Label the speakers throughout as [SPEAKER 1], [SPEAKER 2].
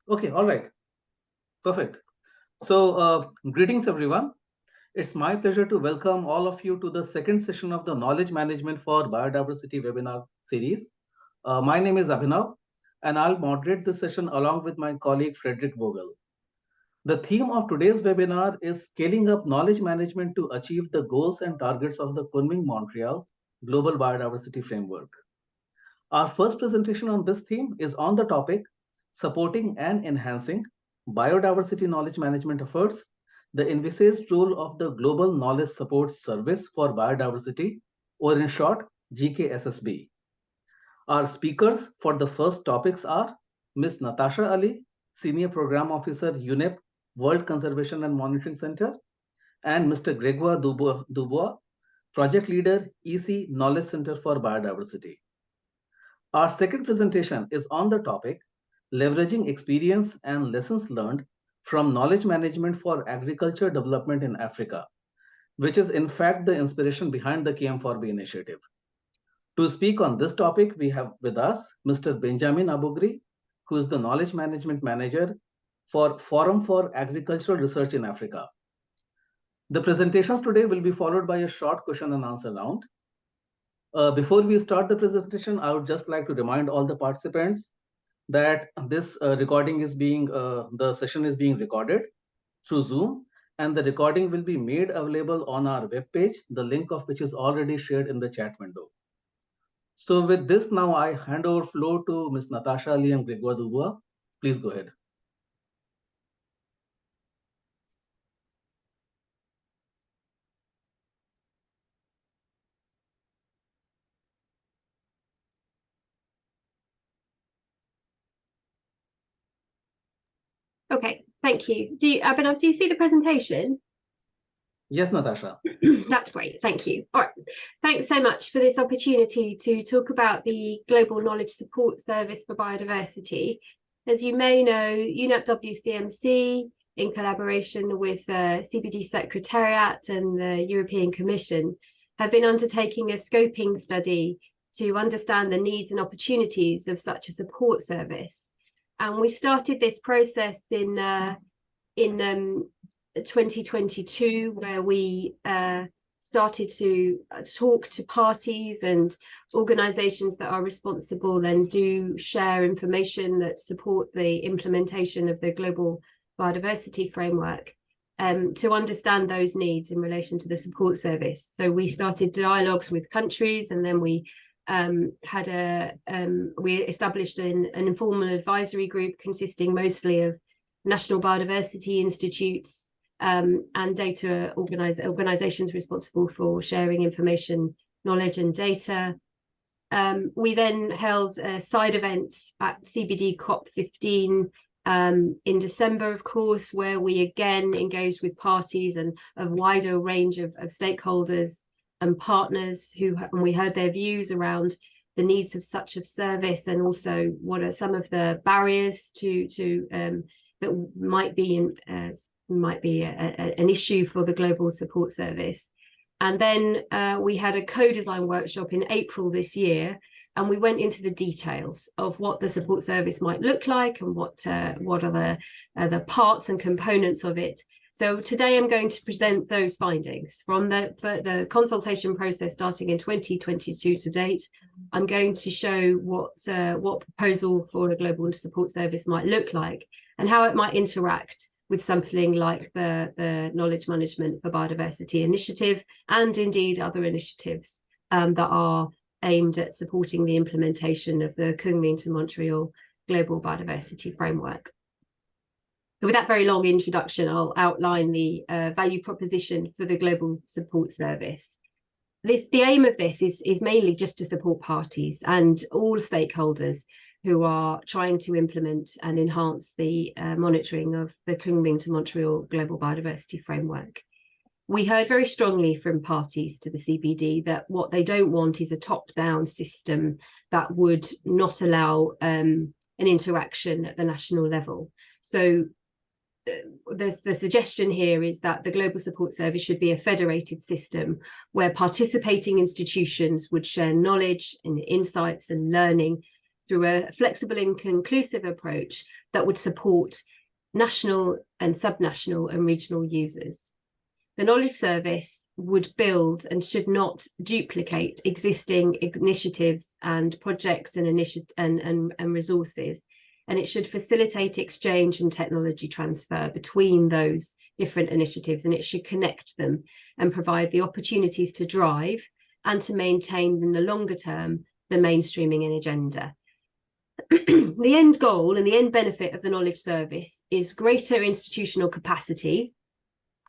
[SPEAKER 1] Okay, all right, perfect. So, greetings everyone. It's my pleasure to welcome all of you to the second session of the Knowledge Management for Biodiversity webinar series. My name is Abhinav, and I'll moderate this session along with my colleague Frederick Vogel. The theme of today's webinar is scaling up knowledge management to achieve the goals and targets of the Kunming-Montreal Global Biodiversity Framework. Our first presentation on this theme is on the topic supporting and enhancing biodiversity knowledge management efforts, the envisaged role of the Global Knowledge Support Service for Biodiversity, or in short, GKSSB. Our speakers for the first topics are Ms. Natasha Ali, Senior Program Officer, UNEP, World Conservation and Monitoring Center, and Mr. Grégoire Dubois, Project Leader, EC Knowledge Center for Biodiversity. Our second presentation is on the topic leveraging experience and lessons learned from knowledge management for agriculture development in Africa, which is in fact the inspiration behind the KM4B initiative. To speak on this topic, we have with us Mr. Benjamin Abugri, who is the Knowledge Management Manager for Forum for Agricultural Research in Africa. The presentations today will be followed by a short question and answer round. Before we start the presentation, I would just like to remind all the participants that this the session is being recorded through Zoom, and the recording will be made available on our webpage, the link of which is already shared in the chat window. So with this, now I hand over floor to Ms. Natasha Ali and Grégoire Dubois. Please go ahead.
[SPEAKER 2] Okay, thank you. Abhinav, do you see the presentation?
[SPEAKER 1] Yes, Natasha.
[SPEAKER 2] That's great, thank you. All right, thanks so much for this opportunity to talk about the Global Knowledge Support Service for Biodiversity. As you may know, UNEP-WCMC, in collaboration with the CBD Secretariat and the European Commission, have been undertaking a scoping study to understand the needs and opportunities of such a support service. And we started this process in 2022, where we started to talk to parties and organizations that are responsible and do share information that support the implementation of the Global Biodiversity Framework, to understand those needs in relation to the support service. So we started dialogues with countries, and then we established an informal advisory group consisting mostly of national biodiversity institutes and data organizations responsible for sharing information, knowledge and data. We then held side events at CBD COP15 in December, of course, where we again engaged with parties and a wider range of stakeholders and partners and we heard their views around the needs of such a service, and also what are some of the barriers that might be an issue for the Global Support Service. And then we had a co-design workshop in April this year, and we went into the details of what the support service might look like and what are the parts and components of it. So today I'm going to present those findings from the consultation process starting in 2022 to date. I'm going to show what proposal for a global support service might look like and how it might interact with something like the Knowledge Management for Biodiversity initiative, and indeed other initiatives that are aimed at supporting the implementation of the Kunming-Montreal Global Biodiversity Framework. So with that very long introduction, I'll outline the value proposition for the Global Support Service. The aim of this is mainly just to support parties and all stakeholders who are trying to implement and enhance the monitoring of the Kunming-Montreal Global Biodiversity Framework. We heard very strongly from parties to the CBD that what they don't want is a top-down system that would not allow an interaction at the national level. So the suggestion here is that the Global Support Service should be a federated system where participating institutions would share knowledge and insights and learning through a flexible and conclusive approach that would support national and subnational and regional users. The Knowledge Service would build and should not duplicate existing initiatives and projects and resources, and it should facilitate exchange and technology transfer between those different initiatives, and it should connect them and provide the opportunities to drive and to maintain in the longer term the mainstreaming agenda. The end goal and the end benefit of the Knowledge Service is greater institutional capacity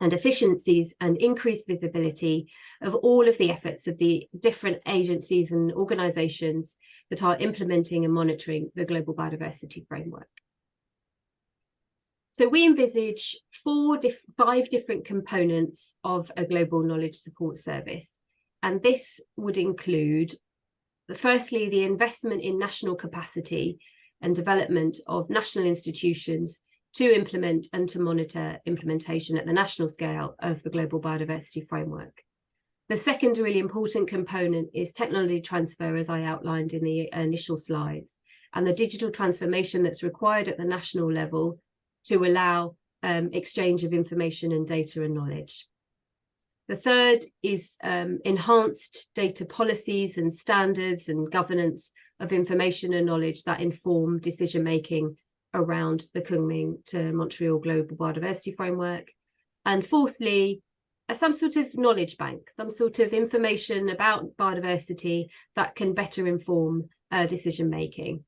[SPEAKER 2] and efficiencies and increased visibility of all of the efforts of the different agencies and organisations that are implementing and monitoring the Global Biodiversity Framework. So we envisage 5 different components of a global knowledge support service. And this would include, firstly, the investment in national capacity and development of national institutions to implement and to monitor implementation at the national scale of the Global Biodiversity Framework. The second really important component is technology transfer, as I outlined in the initial slides, and the digital transformation that's required at the national level to allow exchange of information and data and knowledge. The third is enhanced data policies and standards and governance of information and knowledge that inform decision-making around the Kunming-Montreal Global Biodiversity Framework. And fourthly, some sort of knowledge bank, some sort of information about biodiversity that can better inform decision-making.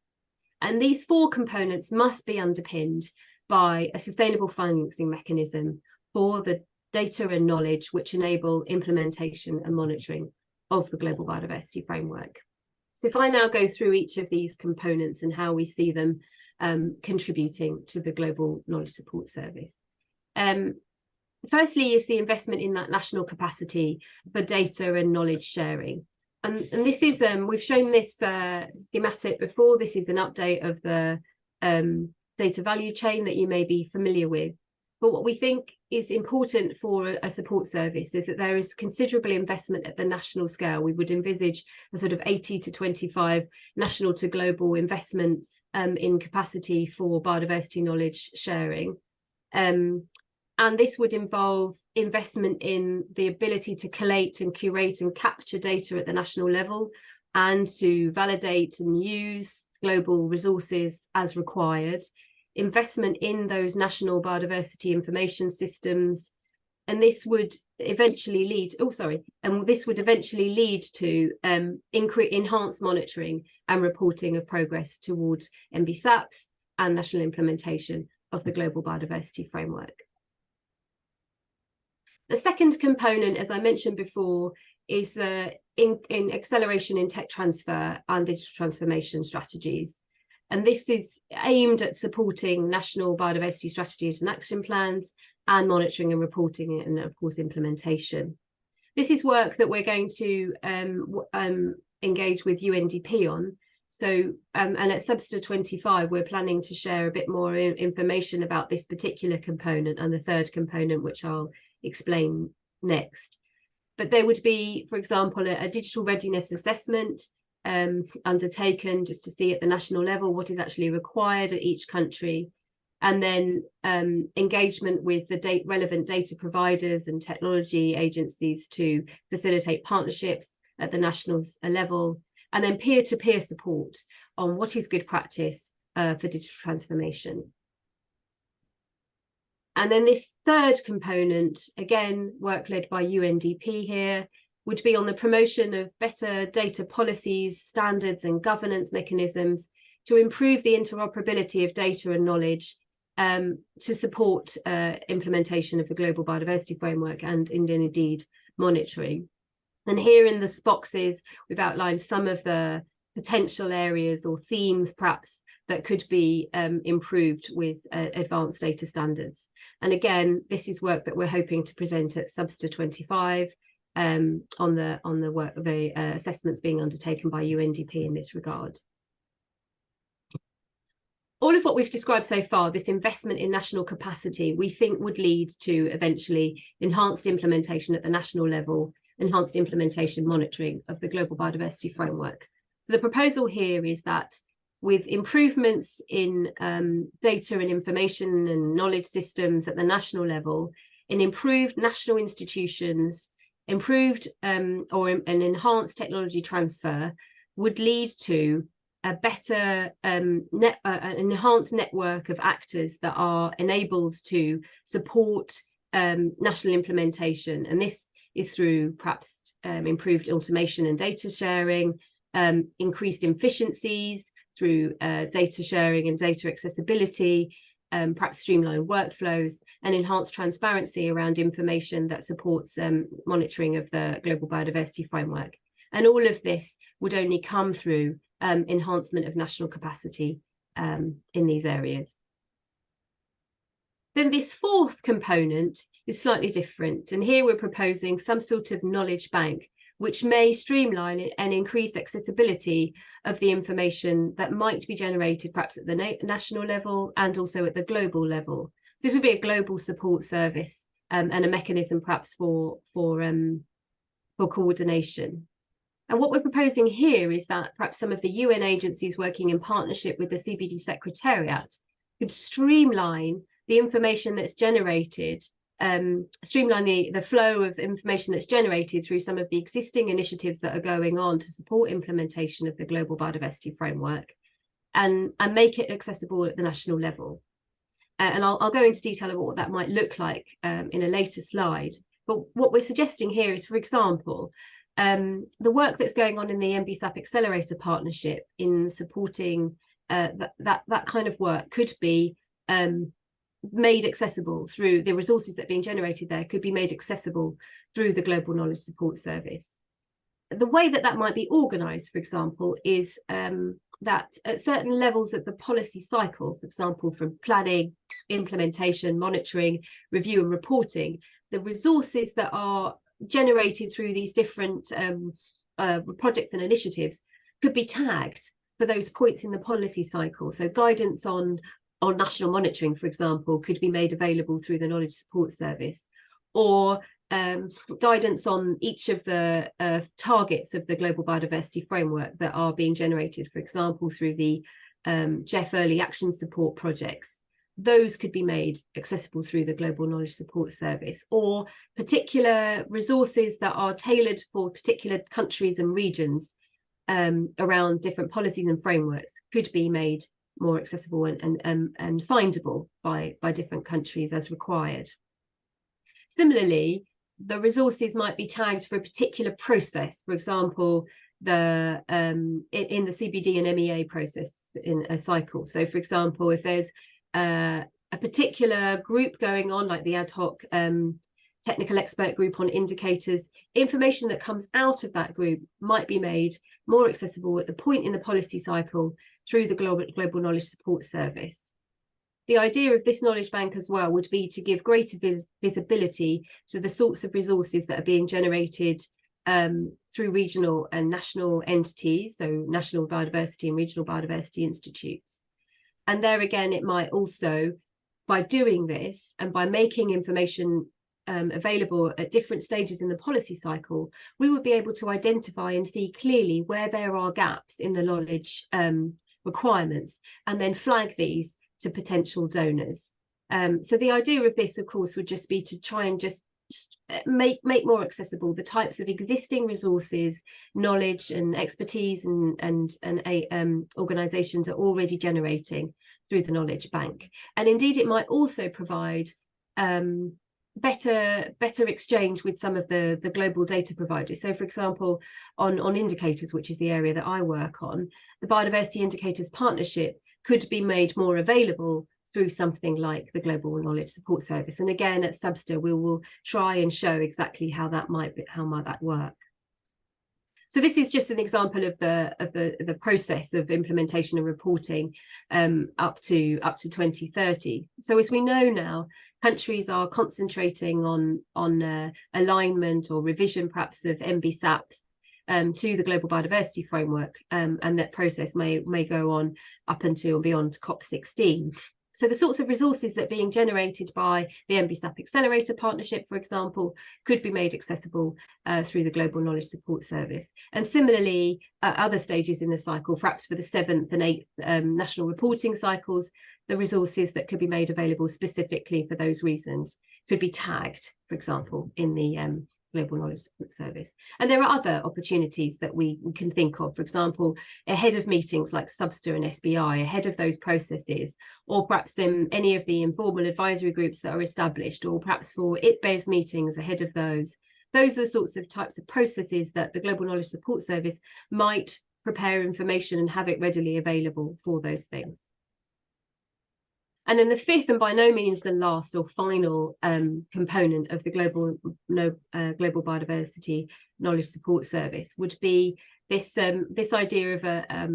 [SPEAKER 2] And these 4 components must be underpinned by a sustainable financing mechanism for the data and knowledge which enable implementation and monitoring of the Global Biodiversity Framework. So if I now go through each of these components and how we see them contributing to the Global Knowledge Support Service. Firstly is the investment in that national capacity for data and knowledge sharing. And this is, we've shown this schematic before. This is an update of the data value chain that you may be familiar with. But what we think is important for a support service is that there is considerable investment at the national scale. We would envisage a sort of 80 to 25 national to global investment in capacity for biodiversity knowledge sharing. And this would involve investment in the ability to collate and curate and capture data at the national level and to validate and use global resources as required, investment in those national biodiversity information systems, and this would eventually lead, to enhanced monitoring and reporting of progress towards MBSAPs and national implementation of the Global Biodiversity Framework. The second component, as I mentioned before, is the in acceleration in tech transfer and digital transformation strategies. And this is aimed at supporting national biodiversity strategies and action plans and monitoring and reporting and, of course, implementation. This is work that we're going to engage with UNDP on. So, and at Substa 25, we're planning to share a bit more information about this particular component and the third component, which I'll explain next. But there would be, for example, a digital readiness assessment undertaken just to see at the national level what is actually required at each country, and then engagement with the relevant data providers and technology agencies to facilitate partnerships at the national level, and then peer-to-peer support on what is good practice for digital transformation. And then this third component, again, work led by UNDP here, would be on the promotion of better data policies, standards and governance mechanisms to improve the interoperability of data and knowledge to support implementation of the Global Biodiversity Framework and indeed monitoring. And here in the boxes, we've outlined some of the potential areas or themes perhaps that could be improved with advanced data standards. And again, this is work that we're hoping to present at Substa 25 on the work of the assessments being undertaken by UNDP in this regard. All of what we've described so far, this investment in national capacity, we think would lead to eventually enhanced implementation at the national level, enhanced implementation monitoring of the Global Biodiversity Framework. So the proposal here is that with improvements in data and information and knowledge systems at the national level, in improved national institutions, improved or an enhanced technology transfer, would lead to a better an enhanced network of actors that are enabled to support national implementation. And this is through perhaps improved automation and data sharing, increased efficiencies through data sharing and data accessibility, perhaps streamlined workflows, and enhanced transparency around information that supports monitoring of the global biodiversity framework. And all of this would only come through enhancement of national capacity in these areas. Then this fourth component is slightly different. And here we're proposing some sort of knowledge bank, which may streamline and increase accessibility of the information that might be generated perhaps at the national level and also at the global level. So it would be a global support service and a mechanism perhaps for coordination. And what we're proposing here is that perhaps some of the UN agencies working in partnership with the CBD Secretariat could streamline the information that's generated, streamline the flow of information that's generated through some of the existing initiatives that are going on to support implementation of the global biodiversity framework, and make it accessible at the national level. And I'll go into detail about what that might look like in a later slide. But what we're suggesting here is, for example, the work that's going on in the NBSAP Accelerator Partnership in supporting that kind of work could be made accessible through the resources that are being generated there, could be made accessible through the Global Knowledge Support Service. The way that might be organised, for example, is that at certain levels of the policy cycle, for example, from planning, implementation, monitoring, review and reporting, the resources that are generated through these different projects and initiatives could be tagged for those points in the policy cycle. So guidance on national monitoring, for example, could be made available through the Knowledge Support Service, or guidance on each of the targets of the Global Biodiversity Framework that are being generated, for example, through the GEF Early Action Support projects. Those could be made accessible through the Global Knowledge Support Service, or particular resources that are tailored for particular countries and regions around different policies and frameworks could be made more accessible and findable by different countries as required. Similarly, the resources might be tagged for a particular process, for example, in the CBD and MEA process in a cycle. So, for example, if there's a particular group going on, like the ad hoc technical expert group on indicators, information that comes out of that group might be made more accessible at the point in the policy cycle through the Global Knowledge Support Service. The idea of this knowledge bank as well would be to give greater visibility to the sorts of resources that are being generated through regional and national entities, so national biodiversity and regional biodiversity institutes. And there again, it might also, by doing this and by making information available at different stages in the policy cycle, we would be able to identify and see clearly where there are gaps in the knowledge requirements, and then flag these to potential donors. So the idea of this, of course, would just be to try and just make more accessible the types of existing resources, knowledge and expertise and organisations are already generating through the knowledge bank. And indeed, it might also provide better exchange with some of the global data providers. So, for example, on indicators, which is the area that I work on, the Biodiversity Indicators Partnership could be made more available through something like the Global Knowledge Support Service. And again, at Subster, we will try and show exactly how that might work. So this is just an example of the process of implementation and reporting up to 2030. So as we know now, countries are concentrating on alignment or revision perhaps of NBSAPs to the Global Biodiversity Framework, and that process may go on up until beyond COP16. So the sorts of resources that are being generated by the NBSAP Accelerator Partnership, for example, could be made accessible through the Global Knowledge Support Service. And similarly, at other stages in the cycle, perhaps for the 7th and 8th national reporting cycles, the resources that could be made available specifically for those reasons could be tagged, for example, in the Global Knowledge Support Service. And there are other opportunities that we can think of, for example, ahead of meetings like SBSTA and SBI, ahead of those processes, or perhaps in any of the informal advisory groups that are established, or perhaps for ITBES meetings ahead of those. Those are the sorts of types of processes that the Global Knowledge Support Service might prepare information and have it readily available for those things. And then the 5th, and by no means the last or final component of the Global Biodiversity Knowledge Support Service would be this idea of a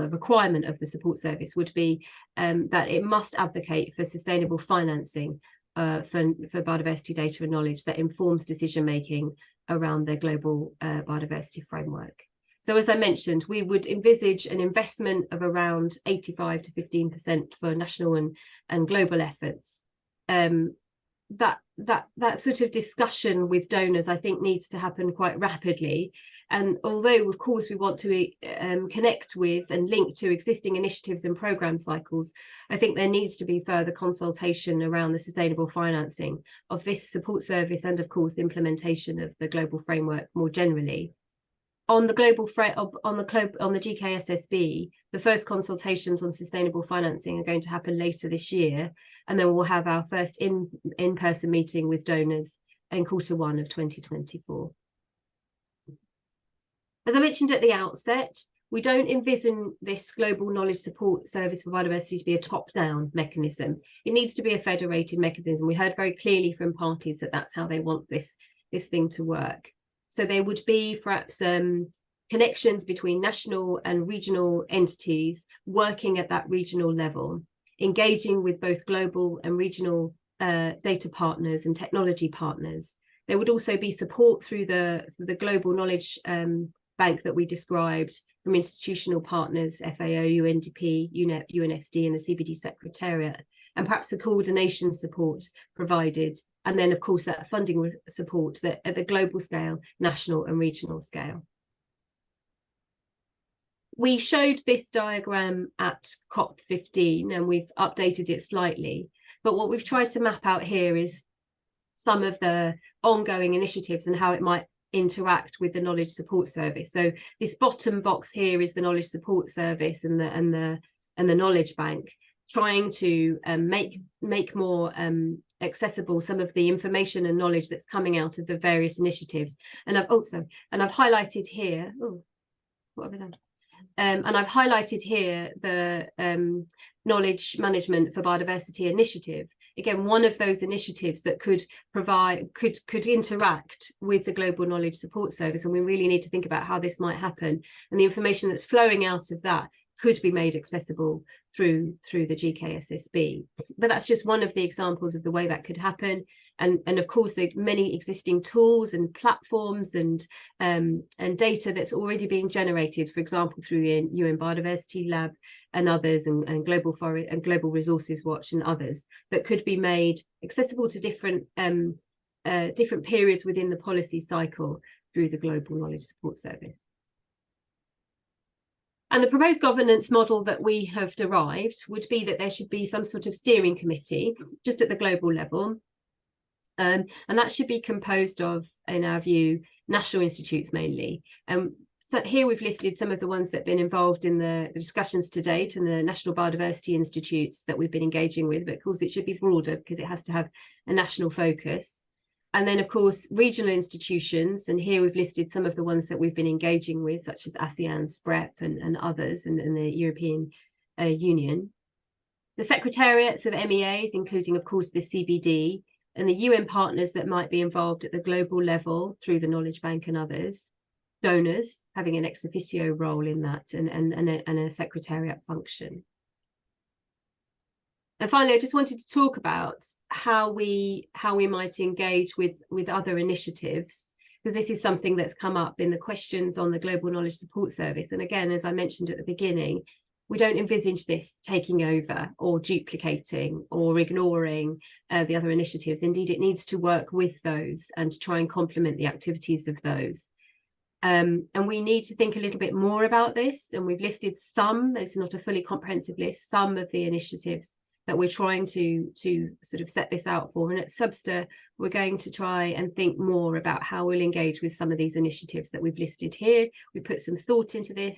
[SPEAKER 2] requirement of the support service would be that it must advocate for sustainable financing for biodiversity data and knowledge that informs decision making around the global biodiversity framework. So as I mentioned, we would envisage an investment of around 85 to 15% for national and global efforts. That sort of discussion with donors, I think, needs to happen quite rapidly. And although, of course, we want to connect with and link to existing initiatives and programme cycles, I think there needs to be further consultation around the sustainable financing of this support service and, of course, the implementation of the global framework more generally. On the GKSSB, the first consultations on sustainable financing are going to happen later this year, and then we'll have our first in-person meeting with donors in Q1 of 2024. As I mentioned at the outset, we don't envision this Global Knowledge Support Service for Biodiversity to be a top-down mechanism. It needs to be a federated mechanism. We heard very clearly from parties that that's how they want this thing to work. So there would be perhaps connections between national and regional entities working at that regional level, engaging with both global and regional data partners and technology partners. There would also be support through the global knowledge bank that we described from institutional partners, FAO, UNDP, UNEP, UNSD, and the CBD Secretariat, and perhaps a coordination support provided. And then, of course, that funding support that at the global scale, national and regional scale. We showed this diagram at COP15 and we've updated it slightly. But what we've tried to map out here is some of the ongoing initiatives and how it might interact with the Knowledge Support Service. So this bottom box here is the Knowledge Support Service and the Knowledge Bank, trying to make more accessible some of the information and knowledge that's coming out of the various initiatives. And I've highlighted here, what have I done? And I've highlighted here the Knowledge Management for Biodiversity Initiative. Again, one of those initiatives that could interact with the Global Knowledge Support Service, and we really need to think about how this might happen. And the information that's flowing out of that could be made accessible through the GKSSB. But that's just one of the examples of the way that could happen. And of course, there are many existing tools and platforms and data that's already being generated, for example, through UN Biodiversity Lab and others, and Global Forest and Global Resources Watch and others, that could be made accessible to different periods within the policy cycle through the Global Knowledge Support Service. And the proposed governance model that we have derived would be that there should be some sort of steering committee just at the global level. And that should be composed of, in our view, national institutes mainly. So here we've listed some of the ones that have been involved in the discussions to date, and the National Biodiversity Institutes that we've been engaging with, but of course it should be broader because it has to have a national focus. And then, of course, regional institutions, and here we've listed some of the ones that we've been engaging with, such as ASEAN, SPREP, and others, and the European Union. The secretariats of MEAs, including, of course, the CBD, and the UN partners that might be involved at the global level through the Knowledge Bank and others. Donors having an ex officio role in that, and a secretariat function. And finally, I just wanted to talk about how we might engage with other initiatives, because this is something that's come up in the questions on the Global Knowledge Support Service. And again, as I mentioned at the beginning, we don't envisage this taking over or duplicating or ignoring the other initiatives. Indeed, it needs to work with those and to try and complement the activities of those. And we need to think a little bit more about this. And we've listed some, it's not a fully comprehensive list, some of the initiatives that we're trying to sort of set this out for. And at Subster, we're going to try and think more about how we'll engage with some of these initiatives that we've listed here. We put some thought into this.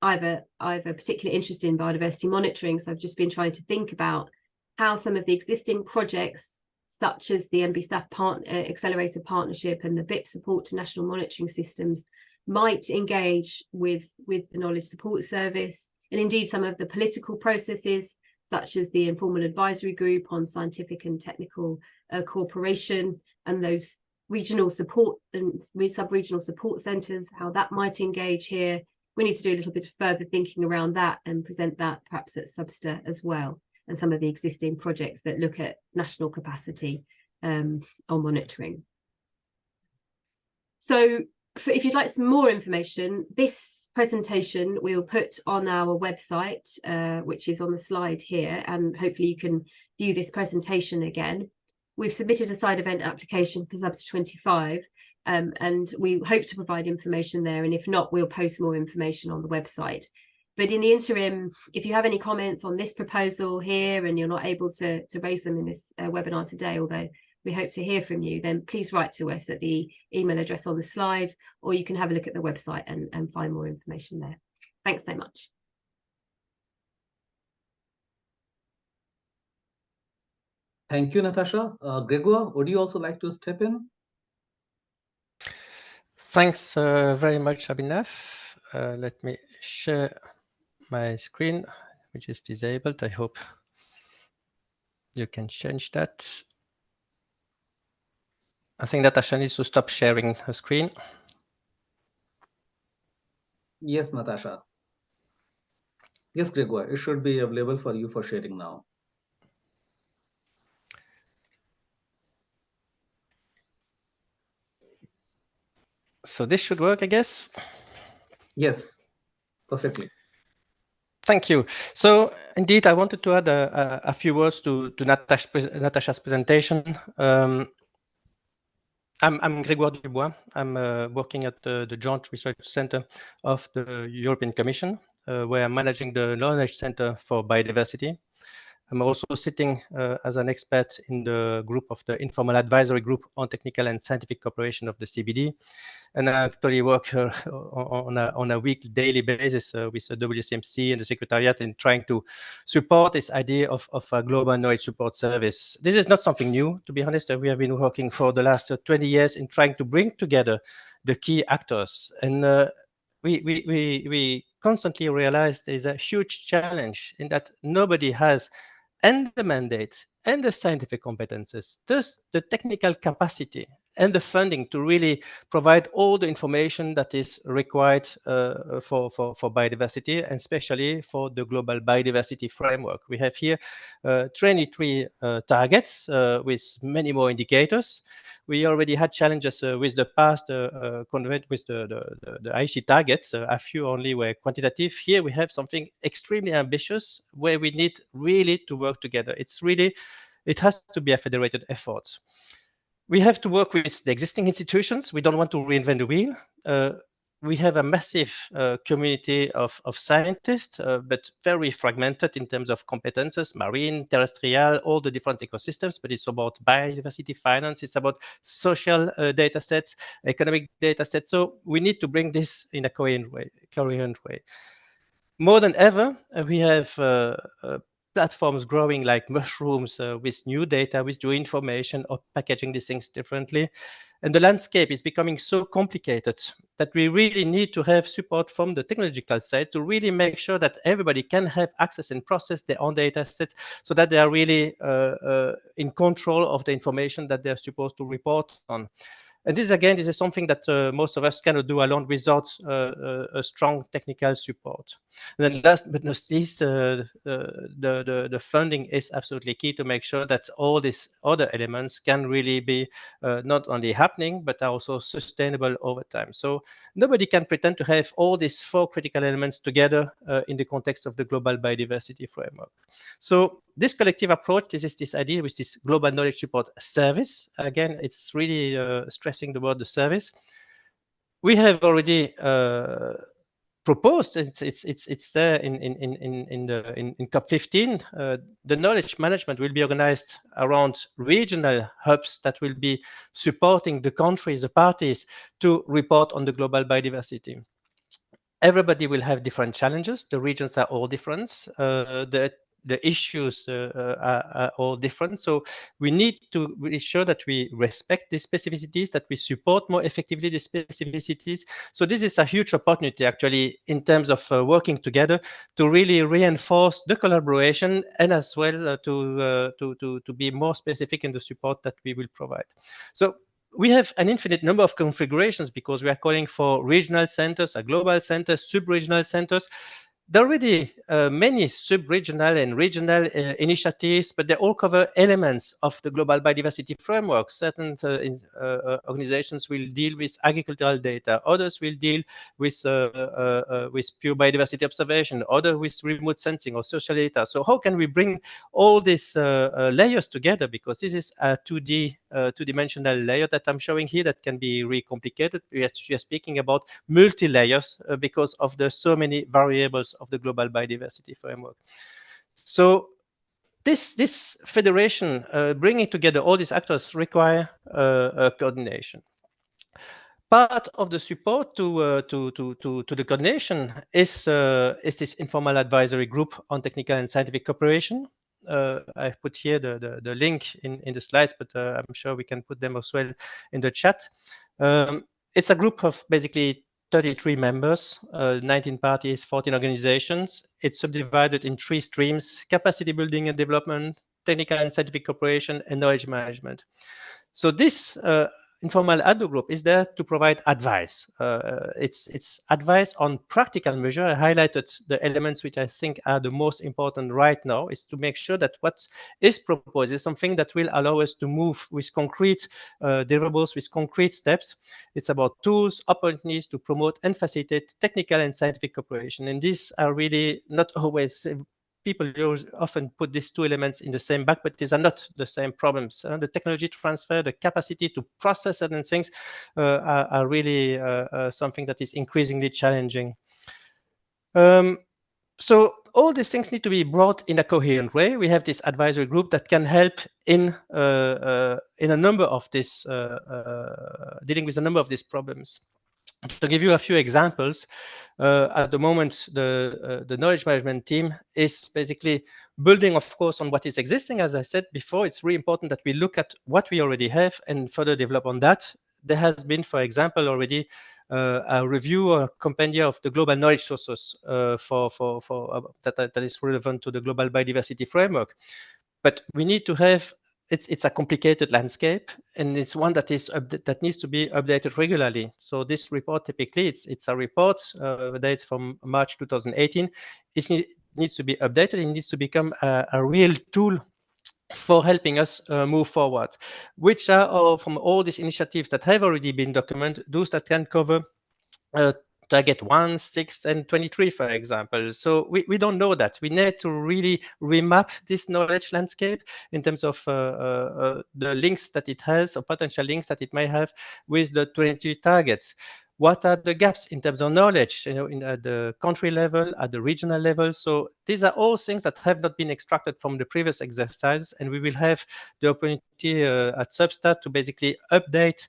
[SPEAKER 2] I've a particular interest in biodiversity monitoring, so I've just been trying to think about how some of the existing projects, such as the NBSAF Accelerator Partnership and the BIP support to national monitoring systems, might engage with the Knowledge Support Service, and indeed some of the political processes, such as the Informal Advisory Group on Scientific and Technical Cooperation, and those regional support and sub-regional support centres, how that might engage here. We need to do a little bit of further thinking around that and present that perhaps at Subster as well, and some of the existing projects that look at national capacity on monitoring. So if you'd like some more information, this presentation we'll put on our website, which is on the slide here, and hopefully you can view this presentation again. We've submitted a side event application for Subster 25, and we hope to provide information there, and if not, we'll post more information on the website. But in the interim, if you have any comments on this proposal here and you're not able to raise them in this webinar today, although we hope to hear from you, then please write to us at the email address on the slide, or you can have a look at the website and find more information there. Thanks so much.
[SPEAKER 1] Thank you, Natasha. Grégoire, would you also like to step in?
[SPEAKER 3] Thanks very much, Abhinav. Let me share my screen, which is disabled. I hope you can change that. I think Natasha needs to stop sharing her screen.
[SPEAKER 1] Yes, Natasha. Yes, Grégoire, it should be available for you for sharing now.
[SPEAKER 3] So this should work, I guess.
[SPEAKER 1] Yes, perfectly.
[SPEAKER 3] Thank you. So indeed, I wanted to add a few words to Natasha's presentation. I'm Grégoire Dubois. I'm working at the Joint Research Center of the European Commission, where I'm managing the Knowledge Center for Biodiversity. I'm also sitting as an expert in the group of the Informal Advisory Group on Technical and Scientific Cooperation of the CBD. And I actually work on a weekly, daily basis with the WCMC and the Secretariat in trying to support this idea of a global knowledge support service. This is not something new, to be honest. We have been working for the last 20 years in trying to bring together the key actors. And we constantly realize there's a huge challenge in that nobody has and the mandate and the scientific competences, thus the technical capacity and the funding to really provide all the information that is required for biodiversity, and especially for the global biodiversity framework. We have here 23 targets with many more indicators. We already had challenges with the past convent with the IC targets. A few only were quantitative. Here we have something extremely ambitious where we need really to work together. It has to be a federated effort. We have to work with the existing institutions. We don't want to reinvent the wheel. We have a massive community of scientists, but very fragmented in terms of competences, marine, terrestrial, all the different ecosystems, but it's about biodiversity finance, it's about social data sets, economic data sets. So we need to bring this in a coherent way. More than ever, we have platforms growing like mushrooms with new data, with new information, or packaging these things differently. And the landscape is becoming so complicated that we really need to have support from the technological side to really make sure that everybody can have access and process their own data sets so that they are really in control of the information that they're supposed to report on. And this is something that most of us cannot do alone without a strong technical support. And then last but not least, the funding is absolutely key to make sure that all these other elements can really be not only happening, but are also sustainable over time. So nobody can pretend to have all these 4 critical elements together in the context of the global biodiversity framework. So this collective approach, this is this idea with this global knowledge support service. Again, it's really stressing the word the service. We have already proposed, it's there in COP15. The knowledge management will be organized around regional hubs that will be supporting the countries, the parties, to report on the global biodiversity. Everybody will have different challenges. The regions are all different. The issues are all different. So we need to be sure that we respect the specificities, that we support more effectively the specificities. So this is a huge opportunity, actually, in terms of working together to really reinforce the collaboration and as well to be more specific in the support that we will provide. So we have an infinite number of configurations because we are calling for regional centers, a global center, sub-regional centers. There are already many sub-regional and regional initiatives, but they all cover elements of the global biodiversity framework. Certain organizations will deal with agricultural data, others will deal with pure biodiversity observation, others with remote sensing or social data. So how can we bring all these layers together? Because this is a 2-dimensional layer that I'm showing here that can be really complicated. We are speaking about multi-layers because of the so many variables of the global biodiversity framework. So this federation, bringing together all these actors, require coordination. Part of the support to the coordination is this informal advisory group on technical and scientific cooperation. I've put here the link in the slides, but I'm sure we can put them as well in the chat. It's a group of basically 33 members, 19 parties, 14 organizations. It's subdivided in 3 streams: capacity building and development, technical and scientific cooperation, and knowledge management. So this informal ad hoc group is there to provide advice. It's advice on practical measure. I highlighted the elements which I think are the most important right now, is to make sure that what is proposed is something that will allow us to move with concrete deliverables, with concrete steps. It's about tools, opportunities to promote and facilitate technical and scientific cooperation. And these are really not always people often put these 2 elements in the same bucket, but these are not the same problems. The technology transfer, the capacity to process certain things are really something that is increasingly challenging. So all these things need to be brought in a coherent way. We have this advisory group that can help in a number of this, dealing with a number of these problems. To give you a few examples, at the moment, the knowledge management team is basically building, of course, on what is existing. As I said before, it's really important that we look at what we already have and further develop on that. There has been, for example, already a review or compendia of the global knowledge sources that is relevant to the global biodiversity framework. But we need to have, it's a complicated landscape, and it's one that needs to be updated regularly. So this report, typically, it's a report, whether it's from March 2018, it needs to be updated. It needs to become a real tool for helping us move forward, which are from all these initiatives that have already been documented, those that can cover target 1, 6, and 23, for example. So we don't know that. We need to really remap this knowledge landscape in terms of the links that it has, or potential links that it may have with the 23 targets. What are the gaps in terms of knowledge, at the country level, at the regional level? So these are all things that have not been extracted from the previous exercise, and we will have the opportunity at Substat to basically update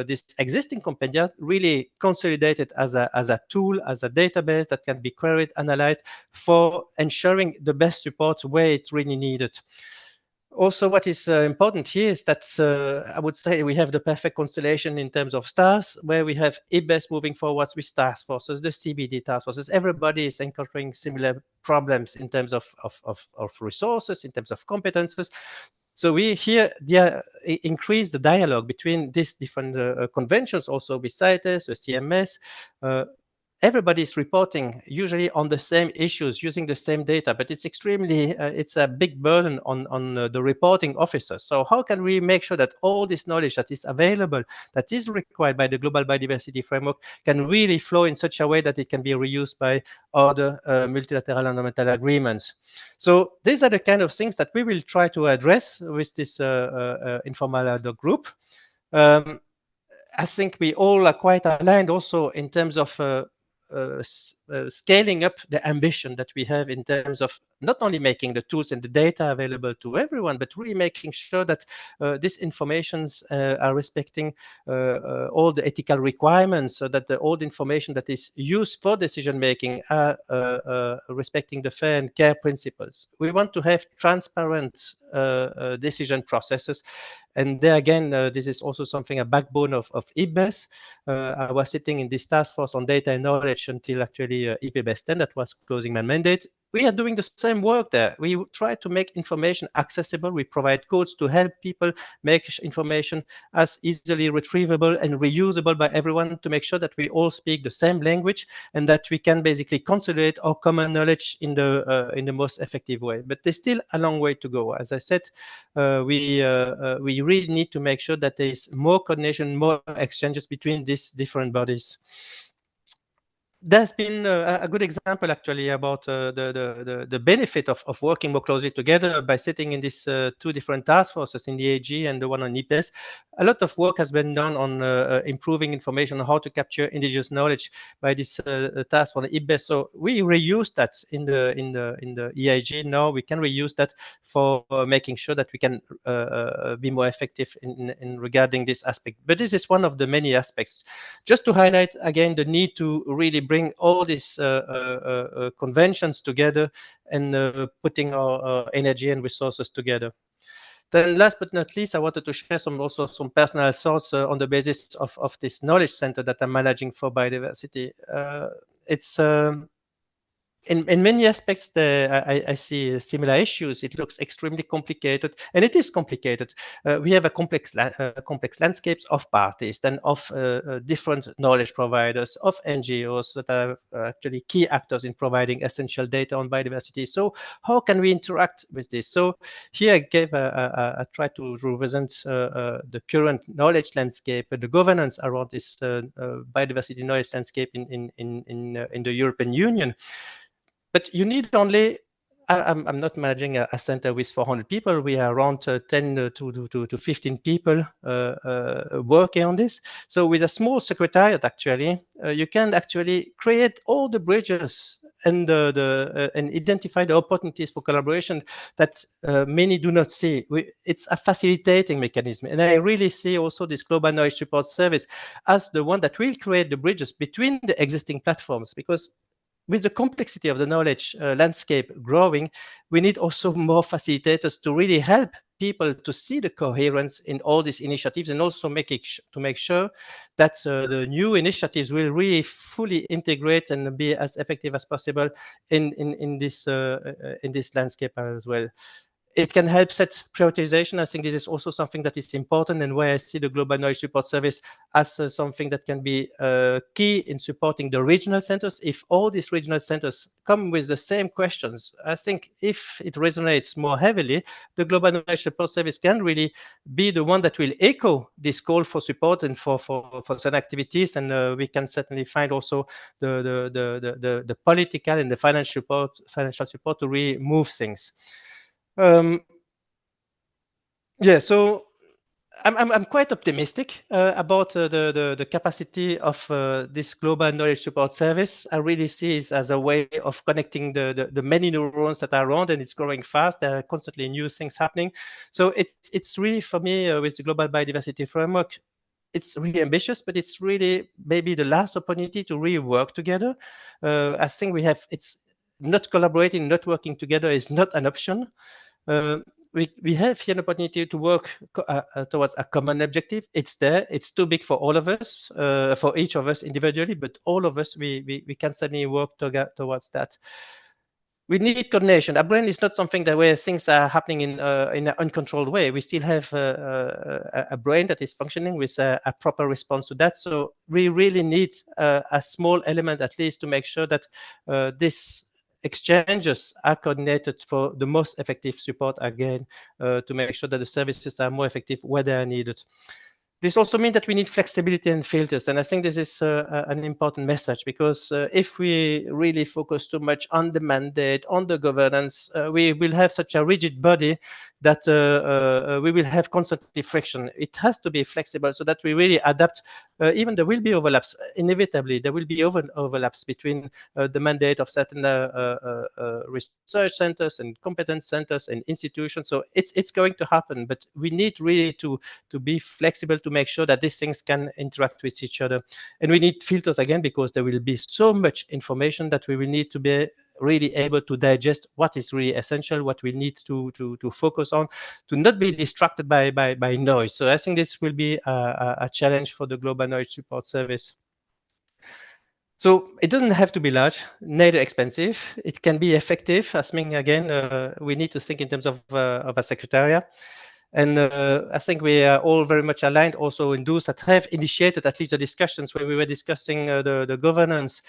[SPEAKER 3] this existing compendia, really consolidated as a tool, as a database that can be queried, analyzed, for ensuring the best support where it's really needed. Also, what is important here is that I would say we have the perfect constellation in terms of stars, where we have IBES moving forwards with task forces, the CBD task forces. Everybody is encountering similar problems in terms of resources, in terms of competences. So we here increase the dialogue between these different conventions, also with CITES, the CMS. Everybody is reporting usually on the same issues using the same data, but it's extremely, it's a big burden on the reporting officers. So how can we make sure that all this knowledge that is available, that is required by the Global Biodiversity Framework, can really flow in such a way that it can be reused by other multilateral environmental agreements? So these are the kind of things that we will try to address with this informal ad hoc group. I think we all are quite aligned also in terms of scaling up the ambition that we have in terms of not only making the tools and the data available to everyone, but really making sure that these informations are respecting all the ethical requirements, so that all the information that is used for decision making are respecting the fair and care principles. We want to have transparent decision processes. And there again, this is also something, a backbone of IPBES. I was sitting in this task force on data and knowledge until actually IPBES 10 that was closing my mandate. We are doing the same work there. We try to make information accessible. We provide codes to help people make information as easily retrievable and reusable by everyone, to make sure that we all speak the same language and that we can basically consolidate our common knowledge in the most effective way. But there's still a long way to go. As I said, we really need to make sure that there is more coordination, more exchanges between these different bodies. There's been a good example actually about the benefit of working more closely together by sitting in these two different task forces, in the AG and the one on IPBES. A lot of work has been done on improving information on how to capture indigenous knowledge by this task on IPBES. So we reuse that in the EIG. Now we can reuse that for making sure that we can be more effective in regarding this aspect. But this is one of the many aspects. Just to highlight again the need to really bring all these conventions together and putting our energy and resources together. Then last but not least, I wanted to share some personal thoughts on the basis of this knowledge center that I'm managing for biodiversity. It's in many aspects, I see similar issues. It looks extremely complicated, and it is complicated. We have a complex landscapes of parties, then of different knowledge providers, of NGOs that are actually key actors in providing essential data on biodiversity. So how can we interact with this? So here I gave I tried to represent the current knowledge landscape and the governance around this biodiversity knowledge landscape in the European Union. But you need only, I'm not managing a center with 400 people. We are around 10 to 15 people working on this. So with a small secretariat, actually, you can actually create all the bridges and and identify the opportunities for collaboration that many do not see. It's a facilitating mechanism. And I really see also this Global Knowledge Support Service as the one that will create the bridges between the existing platforms, because with the complexity of the knowledge landscape growing, we need also more facilitators to really help people to see the coherence in all these initiatives, and also to make sure that the new initiatives will really fully integrate and be as effective as possible in this landscape as well. It can help set prioritization. I think this is also something that is important, and where I see the Global Knowledge Support Service as something that can be key in supporting the regional centers. If all these regional centers come with the same questions, I think if it resonates more heavily, the Global Knowledge Support Service can really be the one that will echo this call for support and for certain activities, and we can certainly find also the political and the financial support to really move things. Yeah, so I'm quite optimistic about the capacity of this Global Knowledge Support Service. I really see it as a way of connecting the many neurons that are around, and it's growing fast. There are constantly new things happening. So it's really, for me, with the Global Biodiversity Framework, it's really ambitious, but it's really maybe the last opportunity to really work together. I think it's not collaborating, not working together is not an option. We have here an opportunity to work towards a common objective. It's there. It's too big for all of us, for each of us individually, but all of us, we can certainly work towards that. we need coordination. Our brain is not something that where things are happening in an uncontrolled way. We still have a brain that is functioning with a proper response to that. So we really need a small element at least to make sure that this exchanges are coordinated for the most effective support, again, to make sure that the services are more effective where they are needed. This also means that we need flexibility and filters. And I think this is an important message, because if we really focus too much on the mandate, on the governance, we will have such a rigid body that we will have constantly friction. It has to be flexible so that we really adapt. Even there will be overlaps. Inevitably, there will be overlaps between the mandate of certain research centers and competence centers and institutions. So it's going to happen, but we need really to be flexible to make sure that these things can interact with each other. And we need filters, again, because there will be so much information that we will need to be really able to digest what is really essential, what we need to focus on, to not be distracted by noise. So I think this will be a challenge for the Global Knowledge Support Service. So it doesn't have to be large, neither expensive. It can be effective. As Ming, again, we need to think in terms of a secretariat. And I think we are all very much aligned also in those that have initiated at least the discussions where we were discussing the governance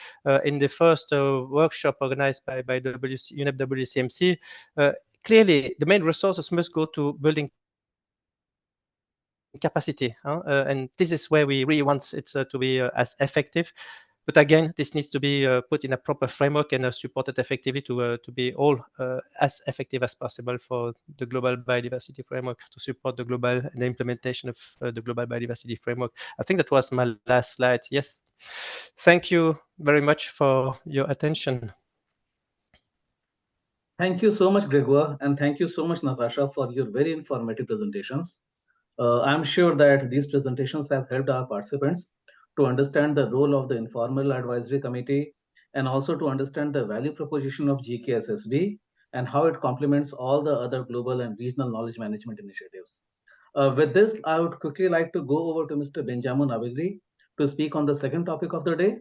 [SPEAKER 3] in the first workshop organized by the UNEP-WCMC. Clearly, the main resources must go to building capacity. And this is where we really want it to be as effective. But again, this needs to be put in a proper framework and supported effectively to be all as effective as possible for the Global Biodiversity Framework, to support the global and the implementation of the Global Biodiversity Framework. I think that was my last slide. Yes. Thank you very much for your attention.
[SPEAKER 1] Thank you so much, Grégoire, and thank you so much, Natasha, for your very informative presentations. I'm sure that these presentations have helped our participants to understand the role of the Informal Advisory Committee, and also to understand the value proposition of GKSSB and how it complements all the other global and regional knowledge management initiatives. With this, I would quickly like to go over to Mr. Benjamin Abugri to speak on the second topic of the day.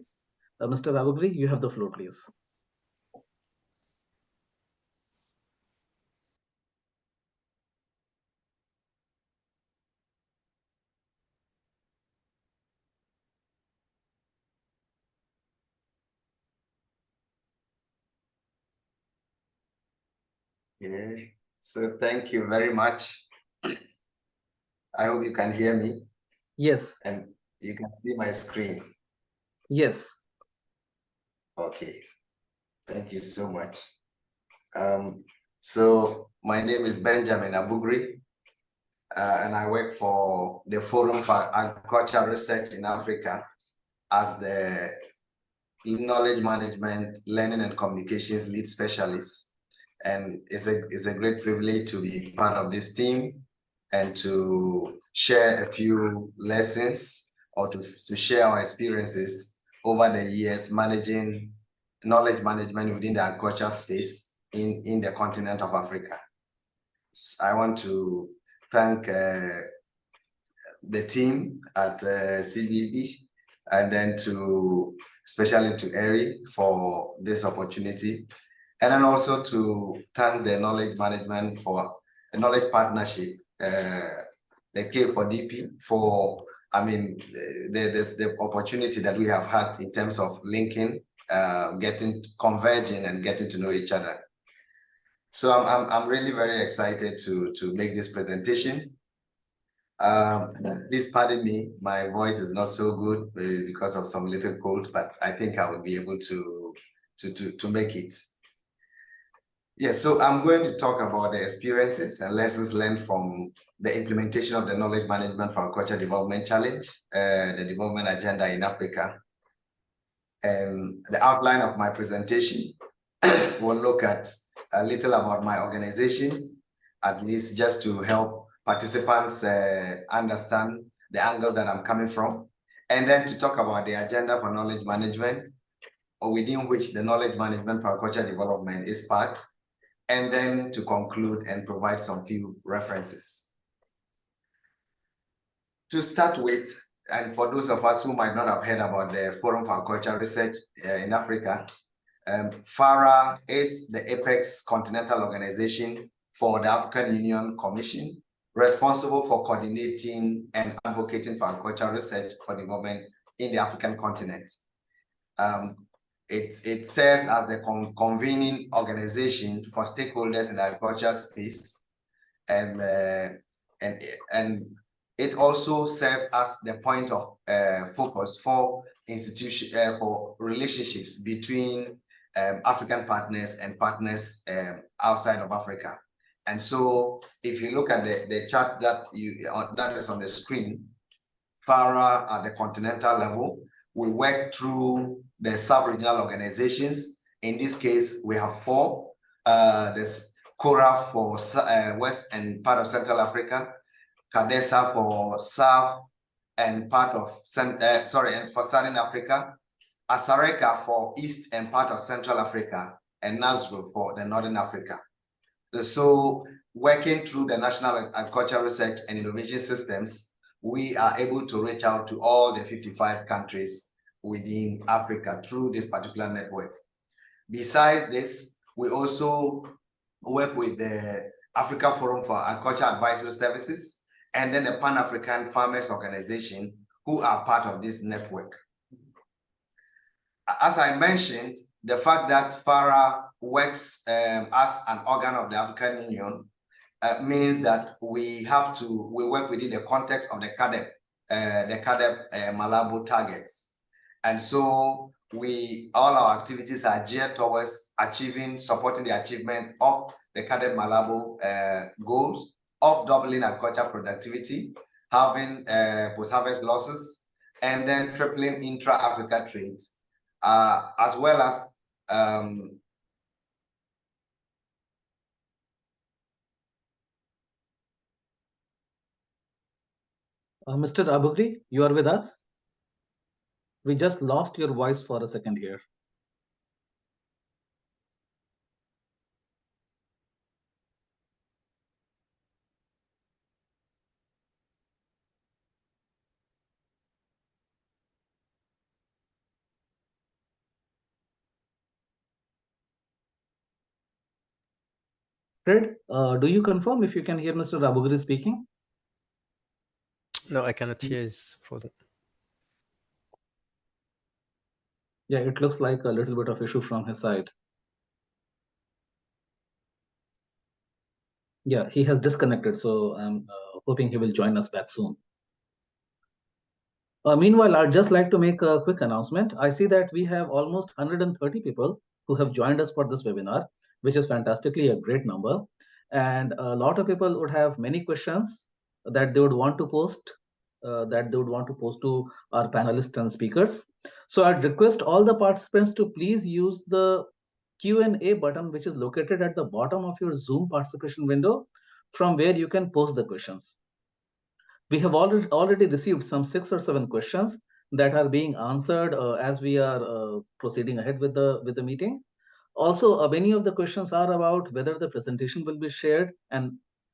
[SPEAKER 1] Mr. Abugri, you have the floor, please.
[SPEAKER 4] Okay, so thank you very much. I hope you can hear me.
[SPEAKER 1] Yes.
[SPEAKER 4] And you can see my screen.
[SPEAKER 1] Yes.
[SPEAKER 4] Okay, thank you so much. So my name is Benjamin Abugri, and I work for the Forum for Agricultural Research in Africa as the Knowledge Management, Learning and Communications Lead Specialist. And it's a great privilege to be part of this team and to share a few lessons, or to share our experiences over the years managing knowledge management within the agriculture space in the continent of Africa. So I want to thank the team at CBE, and then especially to Eri for this opportunity. And then also to thank the knowledge management for a knowledge partnership, the K4DP, for, the opportunity that we have had in terms of linking, converging and getting to know each other. So I'm really very excited to make this presentation. Please pardon me, my voice is not so good because of some little cold, but I think I will be able to make it. Yes, so I'm going to talk about the experiences and lessons learned from the implementation of the Knowledge Management for Agriculture Development Challenge, the development agenda in Africa. And the outline of my presentation will look at a little about my organization, at least just to help participants understand the angle that I'm coming from, and then to talk about the agenda for knowledge management, or within which the knowledge management for agriculture development is part, and then to conclude and provide some few references. To start with, and for those of us who might not have heard about the Forum for Agricultural Research in Africa, FARA is the apex continental organization for the African Union Commission, responsible for coordinating and advocating for agricultural research for development in the African continent. It serves as the convening organization for stakeholders in the agricultural space, and it also serves as the point of focus for for relationships between African partners and partners outside of Africa. And so, if you look at the chart that is on the screen, FARA at the continental level, we work through the sub-regional organizations. In this case, we have 4. There's CORA for West and part of Central Africa, CADESA for South and part of for Southern Africa, ASARECA for East and part of Central Africa, and NASRO for the Northern Africa. So, working through the National Agricultural Research and Innovation Systems, we are able to reach out to all the 55 countries within Africa through this particular network. Besides this, we also work with the Africa Forum for Agriculture Advisory Services and then the Pan-African Farmers Organization, who are part of this network. As I mentioned, the fact that FARA works as an organ of the African Union means that we work within the context of the CADEP Malabo targets. And so all our activities are geared towards supporting the achievement of the CADEP Malabo goals of doubling agricultural productivity, having post-harvest losses, and then tripling intra-Africa trade, as well as
[SPEAKER 1] Mr. Abugri, you are with us? We just lost your voice for a second here. Fred, do you confirm if you can hear Mr. Abugri speaking?
[SPEAKER 3] No, I cannot hear his frozen.
[SPEAKER 1] Yeah, it looks like a little bit of issue from his side. Yeah, he has disconnected, so I'm hoping he will join us back soon. Meanwhile, I'd just like to make a quick announcement. I see that we have almost 130 people who have joined us for this webinar, which is fantastically a great number. And a lot of people would have many questions that they would want to post, to our panelists and speakers. So I'd request all the participants to please use the Q&A button, which is located at the bottom of your Zoom participation window, from where you can post the questions. We have already received some 6 or 7 questions that are being answered as we are proceeding ahead with the meeting. Also, many of the questions are about whether the presentation will be shared and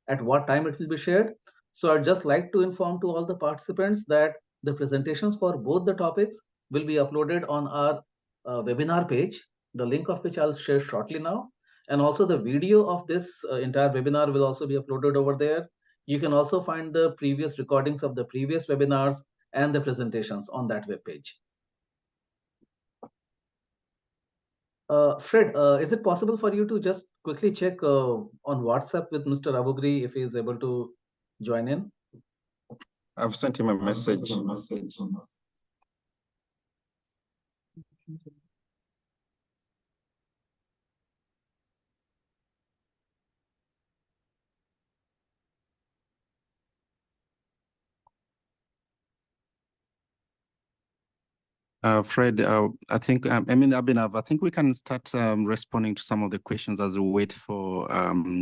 [SPEAKER 1] at what time it will be shared. So I'd just like to inform to all the participants that the presentations for both the topics will be uploaded on our webinar page, the link of which I'll share shortly now. And also the video of this entire webinar will also be uploaded over there. You can also find the previous recordings of the previous webinars and the presentations on that web page. Fred, is it possible for you to just quickly check on WhatsApp with Mr. Abugri if he is able to join in?
[SPEAKER 5] I've sent him a message. Fred, I think, Abhinav, I think we can start responding to some of the questions as we wait for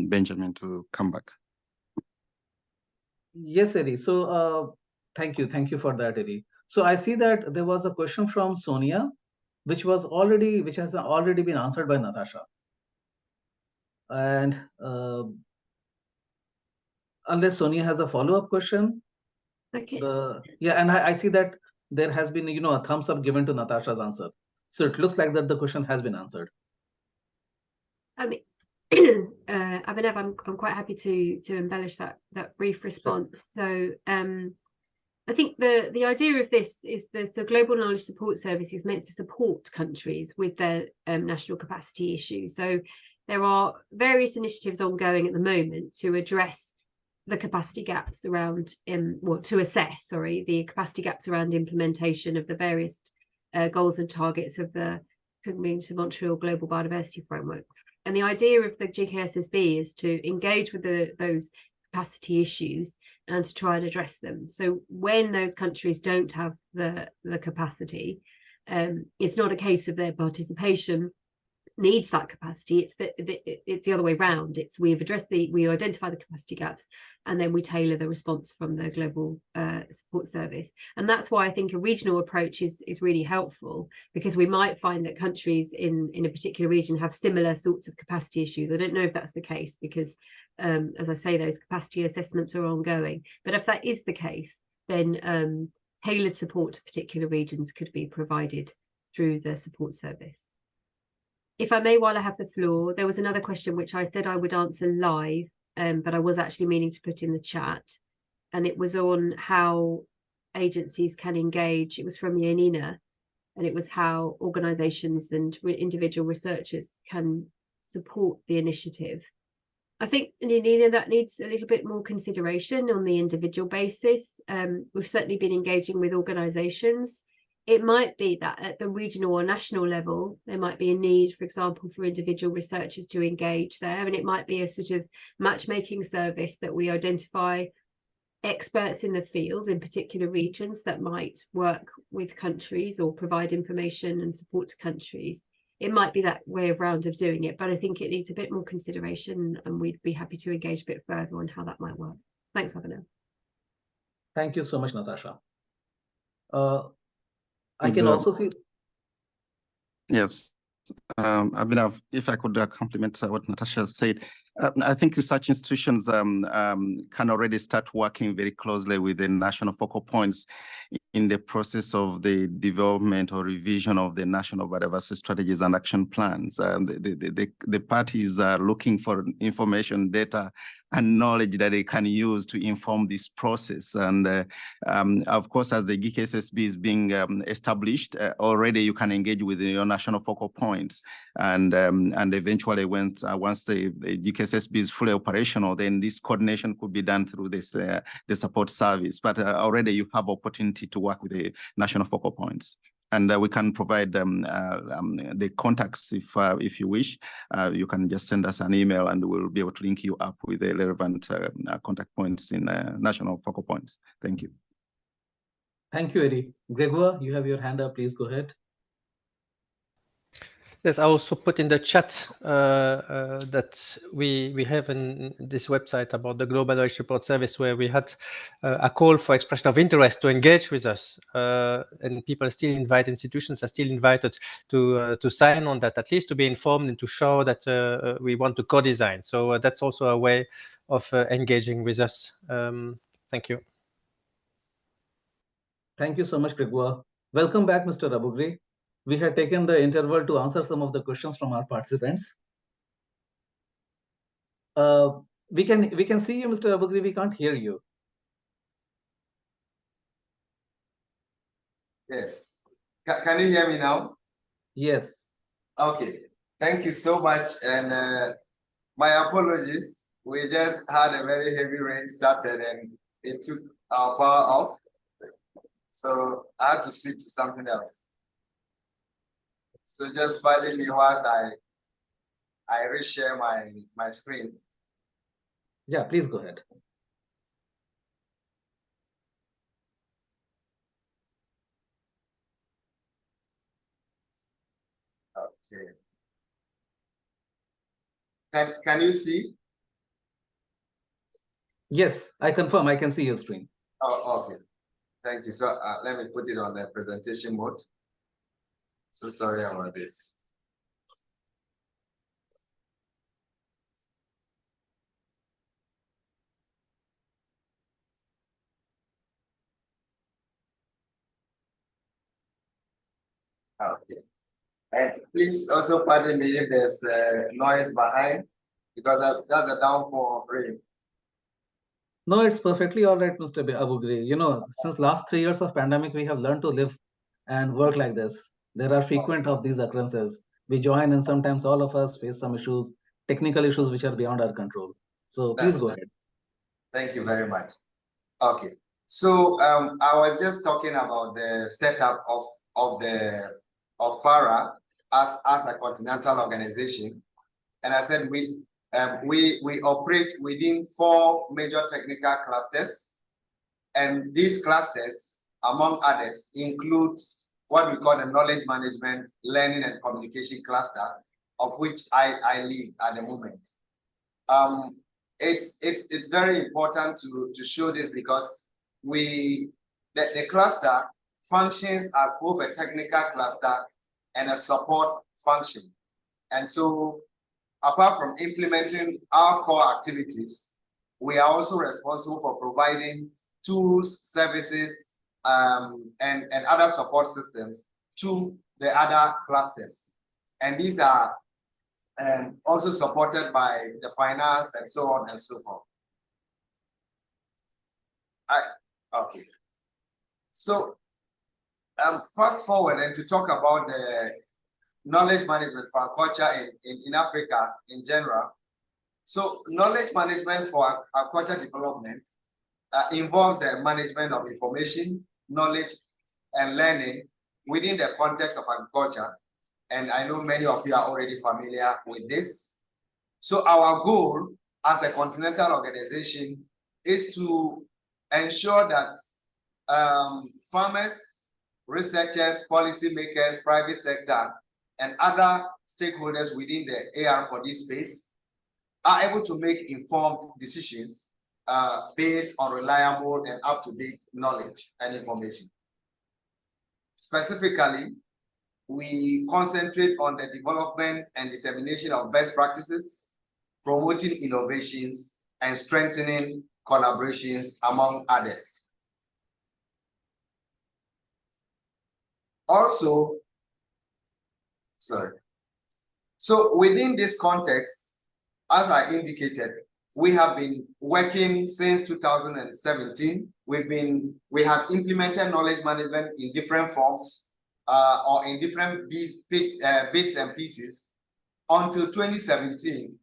[SPEAKER 5] Benjamin to come back.
[SPEAKER 1] Yes, Eddie. So thank you for that, Eddie. So I see that there was a question from Sonia, which has already been answered by Natasha. And unless Sonia has a follow-up question.
[SPEAKER 2] Okay.
[SPEAKER 1] And I see that there has been, a thumbs up given to Natasha's answer. So it looks like that the question has been answered.
[SPEAKER 2] Abhinav, I'm quite happy to embellish that brief response. So I think the idea of this is that the Global Knowledge Support Service is meant to support countries with their national capacity issues. So there are various initiatives ongoing at the moment to address the capacity gaps around, to assess, the capacity gaps around implementation of the various goals and targets of the Kunming-Montreal Global Biodiversity Framework. And the idea of the GKSSB is to engage with those capacity issues and to try and address them. So when those countries don't have the capacity, it's not a case of their participation needs that capacity. It's the other way around. It's we identify the capacity gaps, and then we tailor the response from the global support service. And that's why I think a regional approach is really helpful, because we might find that countries in a particular region have similar sorts of capacity issues. I don't know if that's the case, because as I say, those capacity assessments are ongoing. But if that is the case, then tailored support to particular regions could be provided through the support service. If I may, while I have the floor, there was another question which I said I would answer live, but I was actually meaning to put in the chat. And it was on how agencies can engage. It was from Yanina, and it was how organisations and individual researchers can support the initiative. I think, Yanina, that needs a little bit more consideration on the individual basis. We've certainly been engaging with organisations. It might be that at the regional or national level, there might be a need, for example, for individual researchers to engage there. And it might be a sort of matchmaking service that we identify experts in the field in particular regions that might work with countries or provide information and support to countries. It might be that way around of doing it, but I think it needs a bit more consideration, and we'd be happy to engage a bit further on how that might work. Thanks, Abhinav.
[SPEAKER 1] Thank you so much, Natasha. I can also see.
[SPEAKER 5] Yes. Abhinav, if I could compliment what Natasha said, I think research institutions can already start working very closely with the national focal points in the process of the development or revision of the national biodiversity strategies and action plans. The parties are looking for information, data, and knowledge that they can use to inform this process. And of course, as the GKSSB is being established, already you can engage with your national focal points. And eventually, once the GKSSB is fully operational, then this coordination could be done through this the support service. But already you have opportunity to work with the national focal points. And we can provide the contacts if you wish. You can just send us an email, and we'll be able to link you up with the relevant contact points in national focal points. Thank you.
[SPEAKER 1] Thank you, Eddie. Grégoire, you have your hand up. Please go ahead.
[SPEAKER 3] Yes, I also put in the chat that we have in this website about the Global Knowledge Support Service, where we had a call for expression of interest to engage with us, and people are still invited, institutions are still invited to sign on that, at least to be informed and to show that we want to co-design. So that's also a way of engaging with us. Thank you.
[SPEAKER 1] Thank you so much, Grégoire. Welcome back, Mr. Abugri. We had taken the interval to answer some of the questions from our participants. We can see you, Mr. Abugri. We can't hear you.
[SPEAKER 4] Yes. Can you hear me now?
[SPEAKER 1] Yes.
[SPEAKER 4] Okay. Thank you so much. And my apologies. We just had a very heavy rain started, and it took our power off. So I had to switch to something else. So just pardon me whilst I reshare my screen.
[SPEAKER 1] Yeah, please go ahead.
[SPEAKER 4] Okay. Can you see?
[SPEAKER 1] Yes, I confirm. I can see your screen.
[SPEAKER 4] Oh, okay. Thank you. So let me put it on the presentation mode. So sorry about this. Okay. And please also pardon me if there's noise behind, because that's a downpour of rain.
[SPEAKER 1] No, it's perfectly all right, Mr. Abugri. You know, since last 3 years of pandemic, we have learned to live and work like this. There are frequent of these occurrences. We join and sometimes all of us face some issues, technical issues which are beyond our control. So please go ahead.
[SPEAKER 4] Thank you very much. Okay. So I was just talking about the setup of FARA as a continental organization, and I said we operate within 4 major technical clusters, and these clusters, among others, includes what we call the knowledge management, learning and communication cluster, of which I lead at the moment. It's very important to show this because the cluster functions as both a technical cluster and a support function. And so apart from implementing our core activities, we are also responsible for providing tools, services, and other support systems to the other clusters. And these are also supported by the finance and so on and so forth. Okay. So fast forward and to talk about the knowledge management for agriculture in Africa in general. So knowledge management for agriculture development involves the management of information, knowledge, and learning within the context of agriculture. And I know many of you are already familiar with this. So our goal as a continental organization is to ensure that farmers, researchers, policymakers, private sector, and other stakeholders within the AR4D space are able to make informed decisions based on reliable and up-to-date knowledge and information. Specifically, we concentrate on the development and dissemination of best practices, promoting innovations, and strengthening collaborations, among others. Also, so within this context, as I indicated, we have been working since 2017. We have implemented knowledge management in different forms or in different bits and pieces until 2017,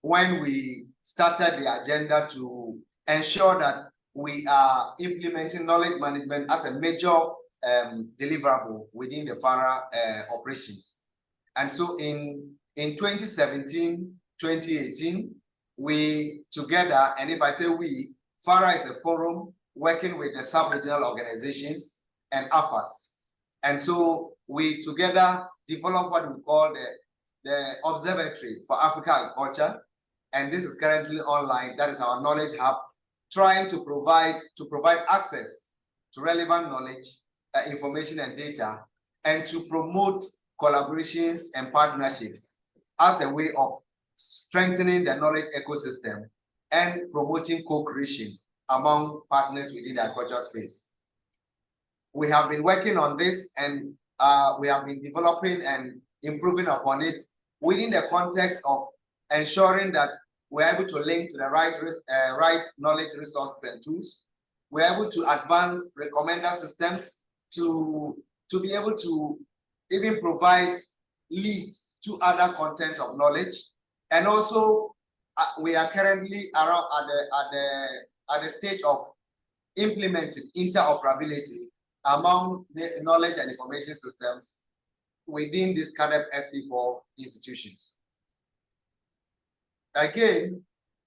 [SPEAKER 4] when we started the agenda to ensure that we are implementing knowledge management as a major deliverable within the FARA operations. And so in 2017, 2018, we together, and if I say we, FARA is a forum working with the sub-regional organizations and AFAS. And so we together developed what we call the Observatory for Africa Agriculture. And this is currently online. That is our knowledge hub, trying to provide access to relevant knowledge, information and data, and to promote collaborations and partnerships as a way of strengthening the knowledge ecosystem and promoting co-creation among partners within the agricultural space. We have been working on this, and we have been developing and improving upon it within the context of ensuring that we're able to link to the right knowledge resources and tools. We're able to advance recommender systems to be able to even provide leads to other content of knowledge. And also, we are currently around at the stage of implementing interoperability among the knowledge and information systems within these CADEP SP4 institutions. Again,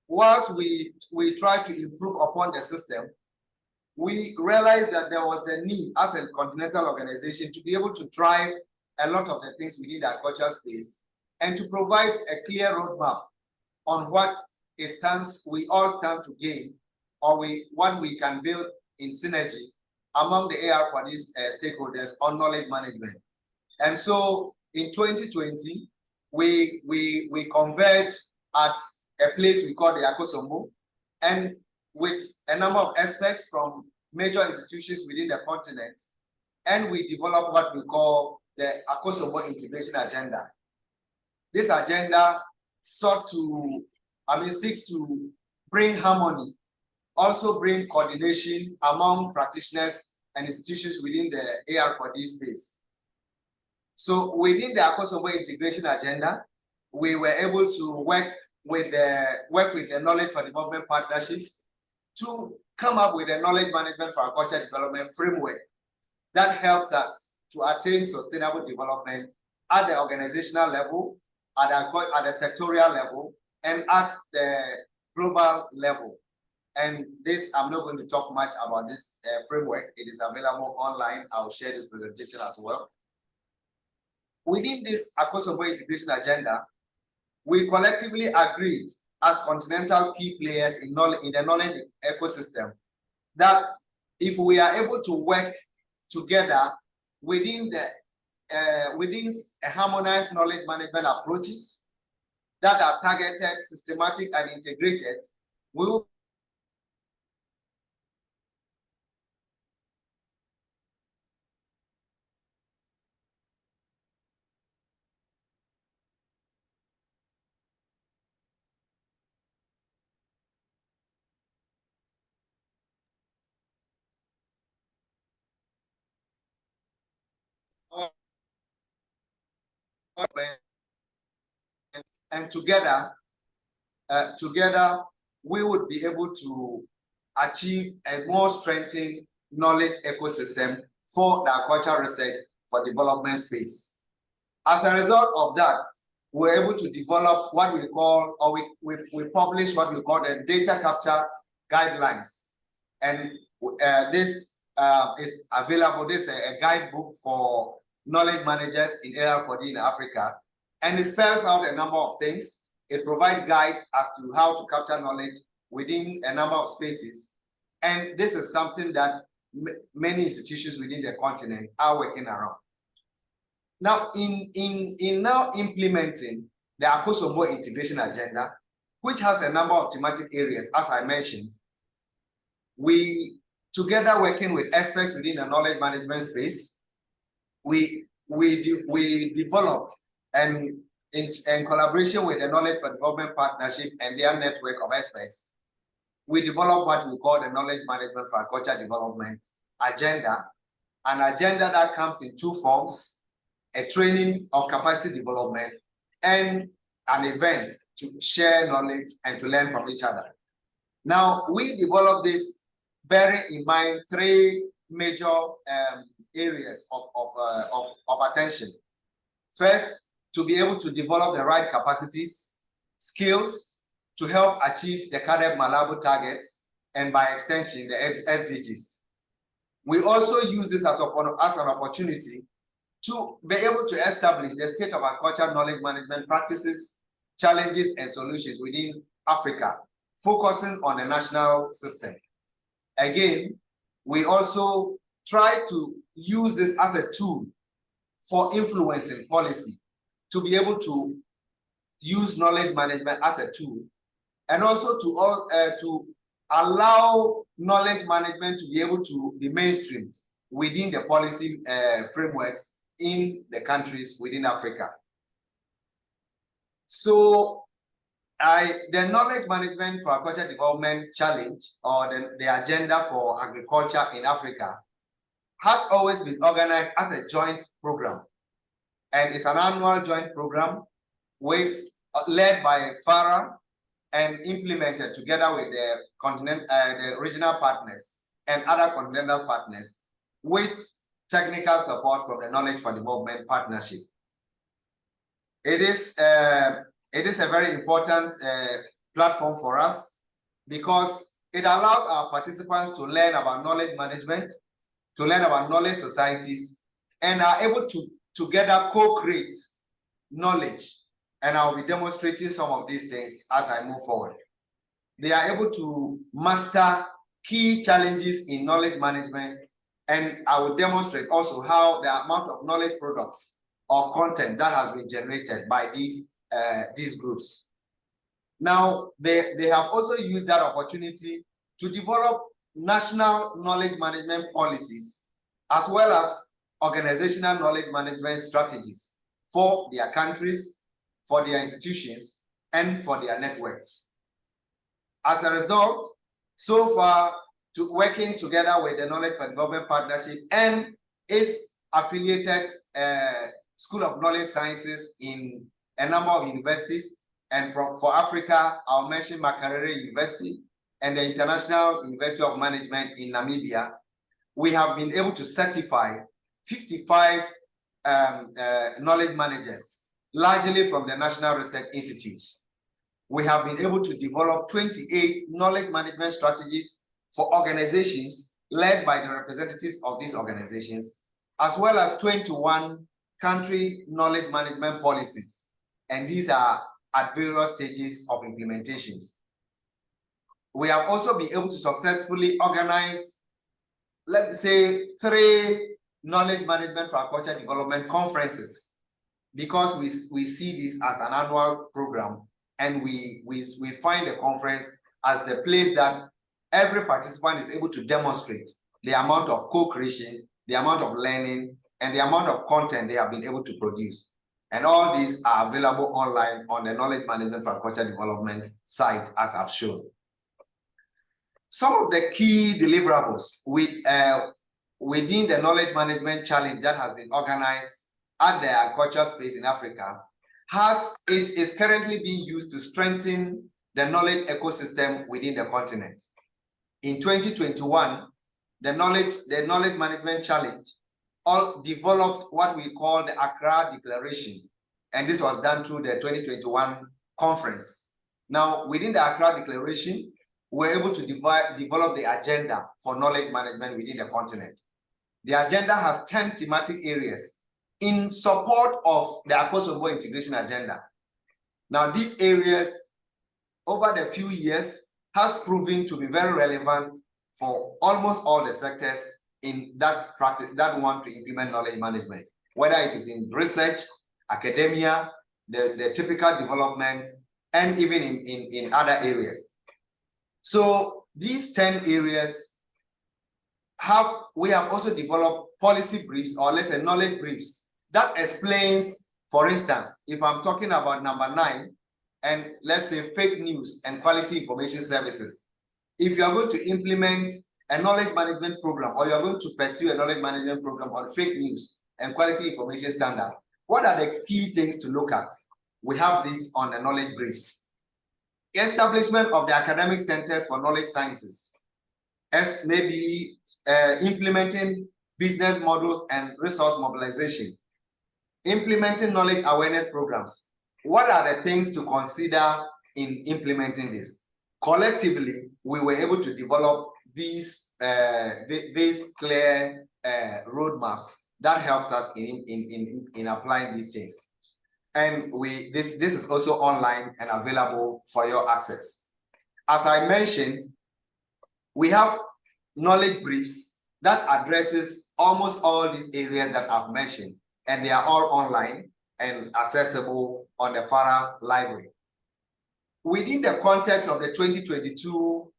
[SPEAKER 4] whilst we try to improve upon the system, we realized that there was the need as a continental organization to be able to drive a lot of the things within the agricultural space and to provide a clear roadmap on what we all stand to gain, or what we can build in synergy among the AR4D stakeholders on knowledge management. And so in 2020, we converged at a place we call the Akosombo, and with a number of experts from major institutions within the continent, and we developed what we call the Akosombo Integration Agenda. This agenda seeks to bring harmony, also bring coordination among practitioners and institutions within the AR4D space. So within the Akosombo Integration Agenda, we were able to work with the Knowledge for Development partnerships to come up with a knowledge management for agriculture development framework that helps us to attain sustainable development at the organizational level, at the sectorial level, and at the global level. And this, I'm not going to talk much about this framework. It is available online. I'll share this presentation as well. Within this Akosombo Integration Agenda, we collectively agreed as continental key players in the knowledge ecosystem that if we are able to work together within a harmonized knowledge management approaches that are targeted, systematic, and integrated, we will and together we would be able to achieve a more strengthened knowledge ecosystem for the agricultural research for development space. As a result of that, we're able to develop what we call, or we publish what we call the data capture guidelines. And this is available. This is a guidebook for knowledge managers in AR4D in Africa. And it spells out a number of things. It provides guides as to how to capture knowledge within a number of spaces. And this is something that many institutions within the continent are working around. Now, in now implementing the Akosombo Integration Agenda, which has a number of thematic areas, as I mentioned, we, together working with experts within the knowledge management space, we developed, and in collaboration with the Knowledge for Development Partnership and their network of experts, we developed what we call the Knowledge Management for Agriculture Development Agenda, an agenda that comes in two forms: a training or capacity development, and an event to share knowledge and to learn from each other. Now, we developed this bearing in mind three major areas of attention. First, to be able to develop the right capacities, skills to help achieve the current Malabo targets, and by extension, the SDGs. We also use this as an opportunity to be able to establish the state of agricultural knowledge management practices, challenges, and solutions within Africa, focusing on the national system. Again, we also try to use this as a tool for influencing policy, to be able to use knowledge management as a tool, and also to allow knowledge management to be able to be mainstreamed within the policy frameworks in the countries within Africa. So the Knowledge Management for Agriculture Development Challenge, or the Agenda for Agriculture in Africa, has always been organized as a joint program. And it's an annual joint program led by FARA and implemented together with the regional partners and other continental partners, with technical support from the Knowledge for Development Partnership. It is a very important platform for us because it allows our participants to learn about knowledge management, to learn about knowledge societies, and are able to together co-create knowledge. And I'll be demonstrating some of these things as I move forward. They are able to master key challenges in knowledge management, and I will demonstrate also how the amount of knowledge products or content that has been generated by these groups. Now, they have also used that opportunity to develop national knowledge management policies, as well as organizational knowledge management strategies for their countries, for their institutions, and for their networks. As a result, so far, working together with the Knowledge for Development Partnership and its affiliated School of Knowledge Sciences in a number of universities, and for Africa, I'll mention Makerere University and the International University of Management in Namibia, we have been able to certify 55 knowledge managers, largely from the National Research Institutes. We have been able to develop 28 knowledge management strategies for organizations led by the representatives of these organizations, as well as 21 country knowledge management policies. And these are at various stages of implementations. We have also been able to successfully organize, let's say, 3 knowledge management for agriculture development conferences, because we see this as an annual program, and we find the conference as the place that every participant is able to demonstrate the amount of co-creation, the amount of learning, and the amount of content they have been able to produce. And all these are available online on the Knowledge Management for Agriculture Development site, as I've shown. Some of the key deliverables within the Knowledge Management Challenge that has been organized at the agriculture space in Africa is currently being used to strengthen the knowledge ecosystem within the continent. In 2021, the Knowledge Management Challenge developed what we call the Accra Declaration, and this was done through the 2021 conference. Now, within the Accra Declaration, we're able to develop the agenda for knowledge management within the continent. The agenda has 10 thematic areas in support of the Akosombo integration agenda. Now, these areas, over the few years, has proven to be very relevant for almost all the sectors in that practice that want to implement knowledge management, whether it is in research, academia, the typical development, and even in other areas. So these 10 areas we have also developed policy briefs, or let's say knowledge briefs, that explains, for instance, if I'm talking about number 9, and let's say fake news and quality information services, if you are going to implement a knowledge management program, or you are going to pursue a knowledge management program on fake news and quality information standards, what are the key things to look at? We have this on the knowledge briefs. Establishment of the academic centers for knowledge sciences, as maybe implementing business models and resource mobilization, implementing knowledge awareness programs. What are the things to consider in implementing this? Collectively, we were able to develop these clear roadmaps that helps us in applying these things. And this is also online and available for your access. As I mentioned, we have knowledge briefs that addresses almost all these areas that I've mentioned, and they are all online and accessible on the FARA library. Within the context of the 2022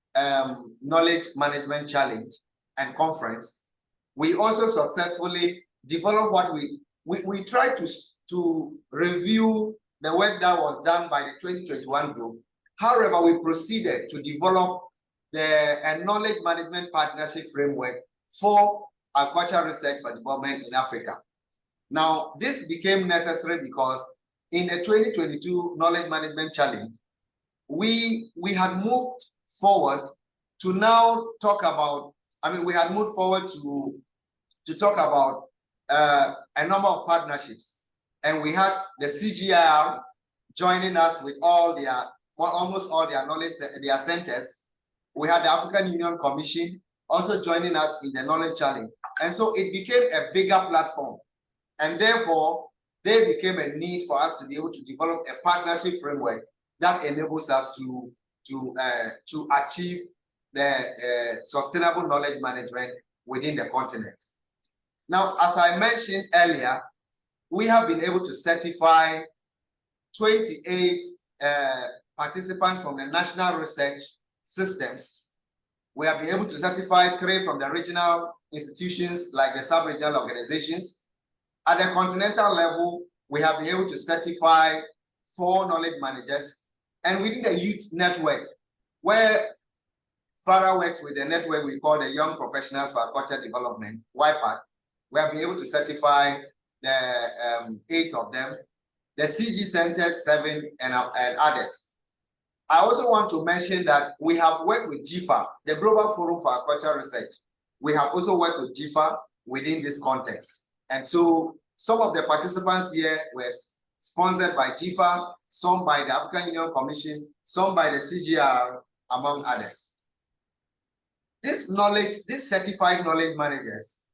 [SPEAKER 4] Knowledge Management Challenge and Conference, we also successfully developed what we tried to review the work that was done by the 2021 group. However, we proceeded to develop a knowledge management partnership framework for agricultural research for development in Africa. Now, this became necessary because in the 2022 Knowledge Management Challenge, we had moved forward to now talk about, we had moved forward to talk about a number of partnerships. And we had the CGIR joining us with almost all their knowledge, their centers. We had the African Union Commission also joining us in the Knowledge Challenge. And so it became a bigger platform. And therefore, there became a need for us to be able to develop a partnership framework that enables us to achieve the sustainable knowledge management within the continent. Now, as I mentioned earlier, we have been able to certify 28 participants from the national research systems We have been able to certify 3 from the regional institutions like the sub-regional organizations. At the continental level, we have been able to certify 4 knowledge managers. And within the youth network, where Farah works with the network we call the Young Professionals for Agriculture Development, YPAD, we have been able to certify the 8 of them, the CG centers 7 and others. I also want to mention that we have worked with GIFA, the Global Forum for Agricultural Research. We have also worked with GIFA within this context. And so some of the participants here were sponsored by GIFA, some by the African Union Commission, some by the CGR, among others. This certified knowledge managers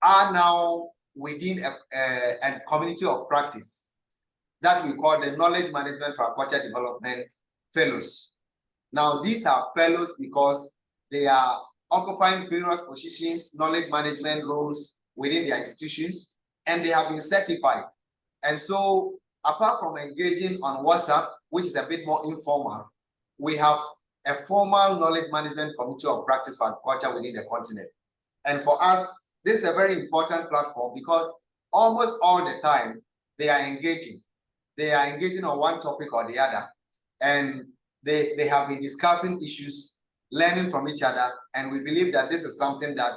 [SPEAKER 4] are now within a community of practice that we call the Knowledge Management for Agriculture Development Fellows. Now, these are fellows because they are occupying various positions, knowledge management roles within their institutions, and they have been certified. And so, apart from engaging on WhatsApp, which is a bit more informal, we have a formal knowledge management committee of practice for agriculture within the continent. And for us, this is a very important platform because almost all the time they are engaging. They are engaging on one topic or the other, and they have been discussing issues, learning from each other, and we believe that this is something that,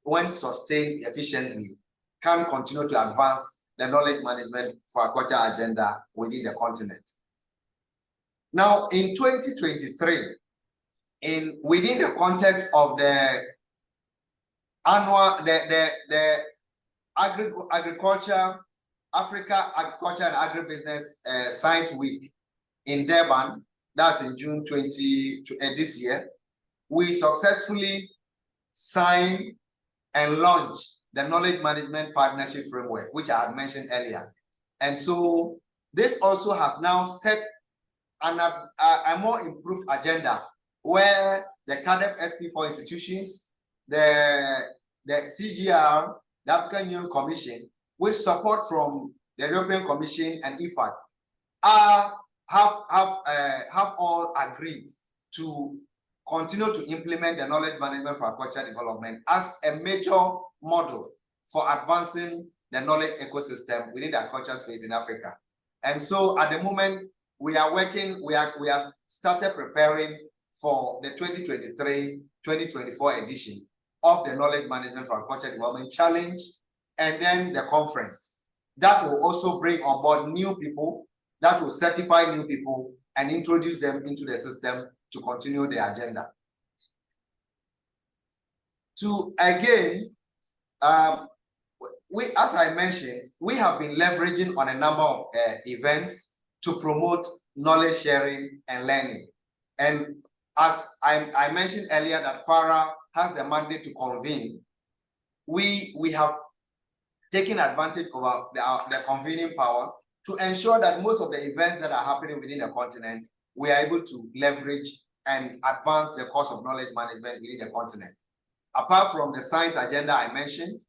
[SPEAKER 4] when sustained efficiently, can continue to advance the knowledge management for agriculture agenda within the continent. Now, in 2023, within the context of the annual, the agriculture, Africa Agriculture and Agribusiness Science Week in Durban, that's in June this year, we successfully signed and launched the Knowledge Management Partnership Framework, which I had mentioned earlier. And so this also has now set a more improved agenda where the CADEP SP4 institutions, the CGR, the African Union Commission, with support from the European Commission and IFAD, have all agreed to continue to implement the knowledge management for agriculture development as a major model for advancing the knowledge ecosystem within the agriculture space in Africa. And so at the moment, we are working, we have started preparing for the 2023-2024 edition of the Knowledge Management for Agriculture Development Challenge, and then the conference. That will also bring on board new people, that will certify new people and introduce them into the system to continue the agenda. As I mentioned, we have been leveraging on a number of events to promote knowledge sharing and learning. And as I mentioned earlier that Farah has the mandate to convene, we have taken advantage of the convening power to ensure that most of the events that are happening within the continent, we are able to leverage and advance the course of knowledge management within the continent. Apart from the science agenda I mentioned,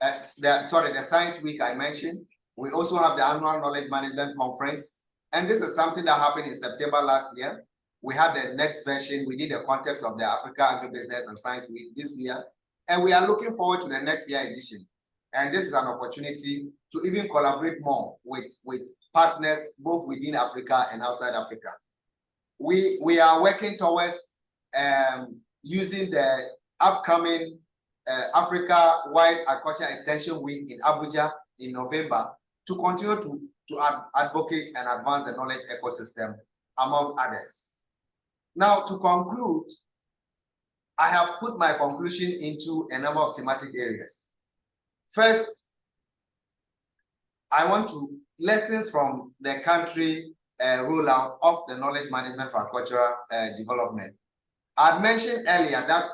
[SPEAKER 4] the Science Week I mentioned, we also have the annual knowledge management conference. And this is something that happened in September last year. We had the next version within the context of the Africa Agribusiness and Science Week this year. And we are looking forward to the next year edition. And this is an opportunity to even collaborate more with partners both within Africa and outside Africa. We are working towards using the upcoming Africa-wide Agriculture Extension Week in Abuja in November to continue to advocate and advance the knowledge ecosystem, among others. Now, to conclude, I have put my conclusion into a number of thematic areas. First, I want to lessons from the country rollout of the knowledge management for agricultural development. I mentioned earlier that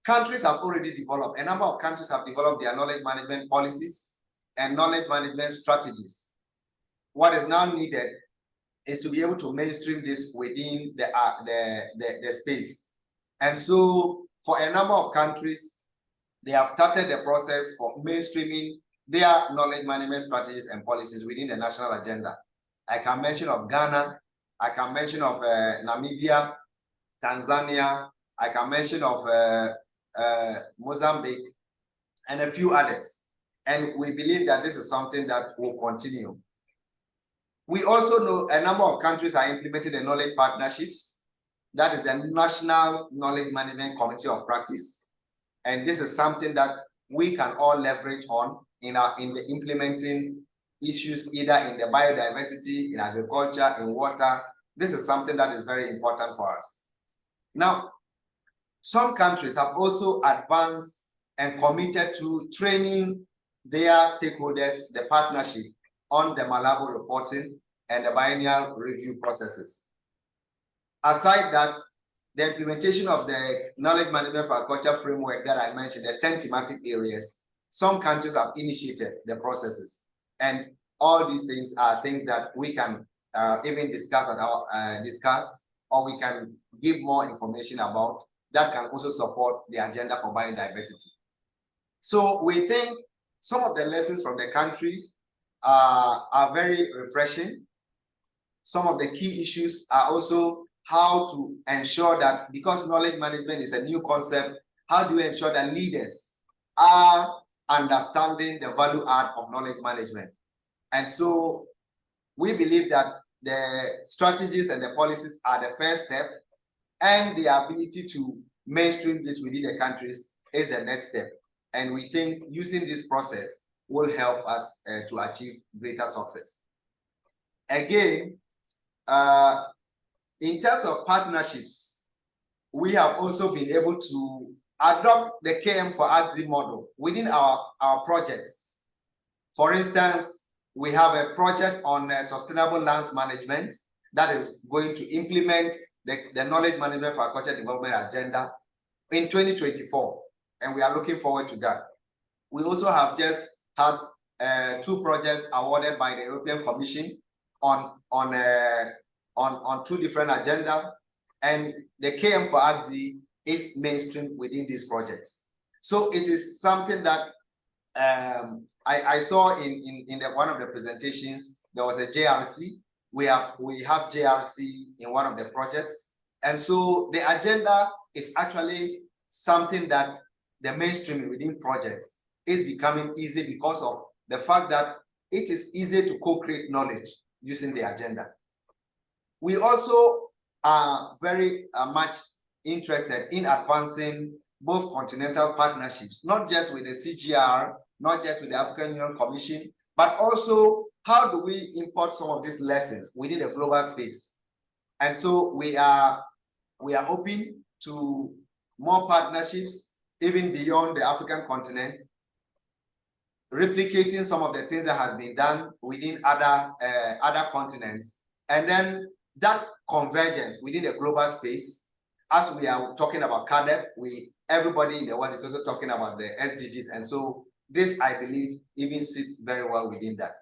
[SPEAKER 4] countries have already developed, a number of countries have developed their knowledge management policies and knowledge management strategies. What is now needed is to be able to mainstream this within the space. And so for a number of countries, they have started the process for mainstreaming their knowledge management strategies and policies within the national agenda. I can mention of Ghana, I can mention of Namibia, Tanzania, I can mention of Mozambique, and a few others. And we believe that this is something that will continue. We also know a number of countries are implementing the knowledge partnerships. That is the National Knowledge Management Committee of Practice. And this is something that we can all leverage on in the implementing issues, either in the biodiversity, in agriculture, in water. This is something that is very important for us. Now, some countries have also advanced and committed to training their stakeholders, the partnership, on the Malabo reporting and the biennial review processes. Aside that, the implementation of the knowledge management for agriculture framework that I mentioned, the 10 thematic areas, some countries have initiated the processes. And all these things are things that we can even discuss or we can give more information about that can also support the agenda for biodiversity. So we think some of the lessons from the countries are very refreshing. Some of the key issues are also how to ensure that, because knowledge management is a new concept, how do we ensure that leaders are understanding the value add of knowledge management? And so we believe that the strategies and the policies are the first step, and the ability to mainstream this within the countries is the next step. And we think using this process will help us to achieve greater success. Again, in terms of partnerships, we have also been able to adopt the KM4B model within our projects. For instance, we have a project on sustainable lands management that is going to implement the knowledge management for agriculture development agenda in 2024, and we are looking forward to that. We also have just had 2 projects awarded by the European Commission on 2 different agendas, and the KM4B is mainstream within these projects. So it is something that I saw in one of the presentations. There was a JRC. We have JRC in one of the projects, and so the agenda is actually something that the mainstreaming within projects is becoming easy because of the fact that it is easy to co-create knowledge using the agenda. We also are very much interested in advancing both continental partnerships, not just with the CGR, not just with the African Union Commission, but also how do we import some of these lessons within the global space. And so we are open to more partnerships, even beyond the African continent, replicating some of the things that has been done within other continents, and then that convergence within the global space. As we are talking about CADEP, everybody in the world is also talking about the SDGs, and so this, I believe, even sits very well within that.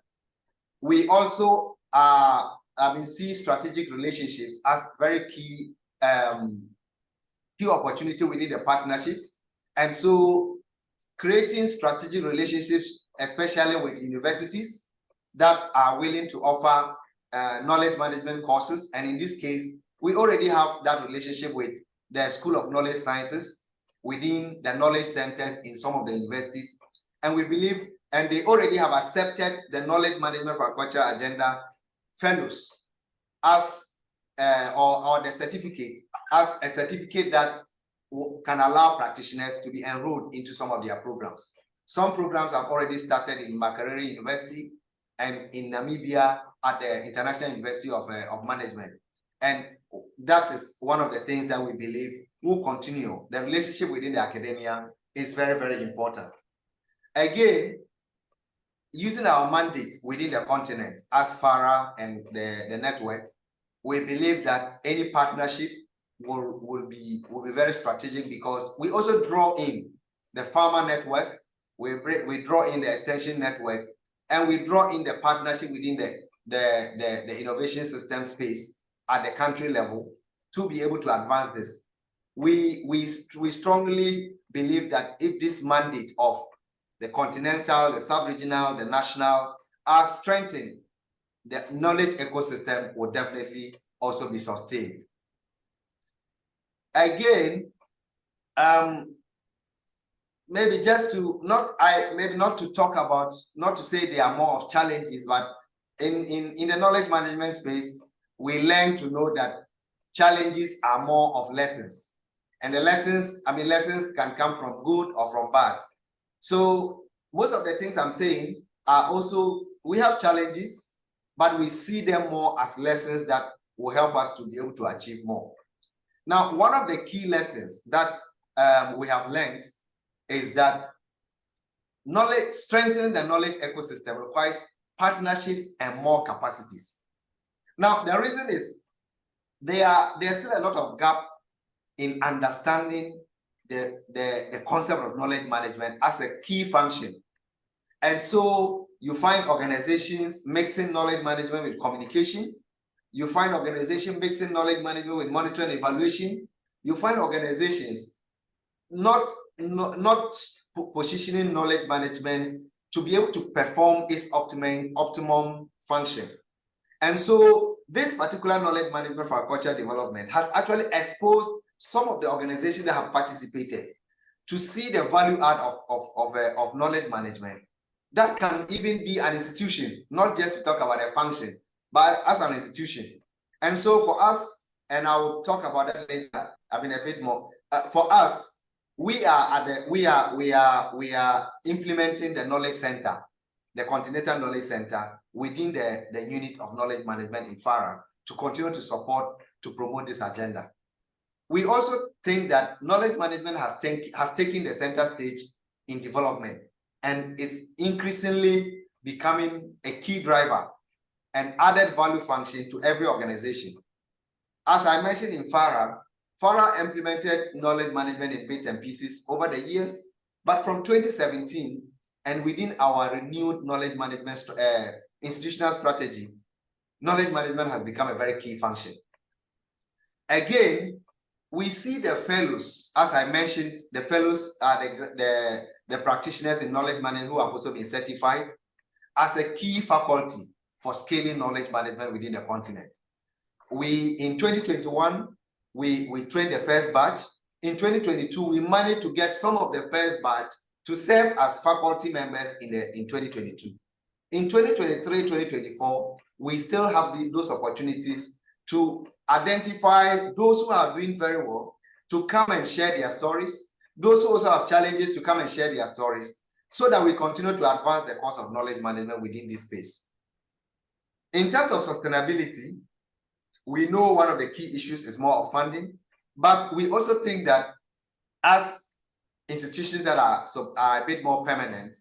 [SPEAKER 4] We also see strategic relationships as very key opportunity within the partnerships, and so creating strategic relationships, especially with universities that are willing to offer knowledge management courses. And in this case, we already have that relationship with the School of Knowledge Sciences within the knowledge centers in some of the universities. And we believe, and they already have accepted the knowledge management for agriculture agenda fellows as or the certificate as a certificate that can allow practitioners to be enrolled into some of their programs. Some programs have already started in Makerere University and in Namibia at the International University of Management. And that is one of the things that we believe will continue. The relationship within the academia is very, very important. Again, using our mandate within the continent as FARA and the network, we believe that any partnership will be very strategic, because we also draw in the farmer network, we draw in the extension network, and we draw in the partnership within the innovation system space at the country level to be able to advance this. We strongly believe that if this mandate of the continental, the sub-regional, the national are strengthened, the knowledge ecosystem will definitely also be sustained. again, maybe just to not to talk about, not to say there are more of challenges, but in the knowledge management space, we learn to know that challenges are more of lessons. And the lessons, lessons can come from good or from bad. So most of the things I'm saying are also, we have challenges, but we see them more as lessons that will help us to be able to achieve more. Now, one of the key lessons that we have learned is that strengthening the knowledge ecosystem requires partnerships and more capacities. Now, the reason is there's still a lot of gap in understanding the concept of knowledge management as a key function. And so you find organizations mixing knowledge management with communication. You find organizations mixing knowledge management with monitoring and evaluation. You find organizations not positioning knowledge management to be able to perform its optimum function. And so this particular knowledge management for agricultural development has actually exposed some of the organizations that have participated to see the value add of knowledge management. That can even be an institution, not just to talk about a function, but as an institution. And so for us, and I will talk about that later, a bit more. For us, we are implementing the knowledge center, the Continental Knowledge Center within the unit of knowledge management in FARA to continue to support, to promote this agenda. We also think that knowledge management has taken the center stage in development and is increasingly becoming a key driver and added value function to every organization. As I mentioned in FARA implemented knowledge management in bits and pieces over the years, but from 2017 and within our renewed knowledge management institutional strategy, knowledge management has become a very key function. Again, we see the fellows, as I mentioned, the fellows are the practitioners in knowledge management who have also been certified as a key faculty for scaling knowledge management within the continent. In 2021, we trained the first batch. In 2022, we managed to get some of the first batch to serve as faculty members in 2022. In 2023, 2024, we still have those opportunities to identify those who are doing very well to come and share their stories, those who also have challenges to come and share their stories, so that we continue to advance the course of knowledge management within this space. In terms of sustainability, we know one of the key issues is more of funding, but we also think that as institutions that are a bit more permanent,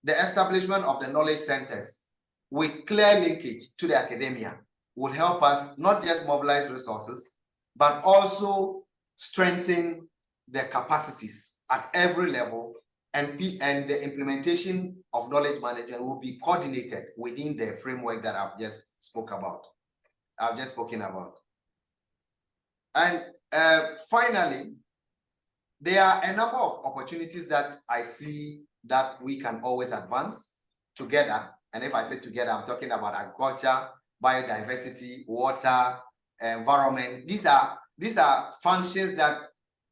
[SPEAKER 4] the establishment of the knowledge centers with clear linkage to the academia will help us not just mobilize resources, but also strengthen the capacities at every level, and the implementation of knowledge management will be coordinated within the framework that I've just spoken about. And finally, there are a number of opportunities that I see that we can always advance together. And if I say together, I'm talking about agriculture, biodiversity, water, environment. These are functions that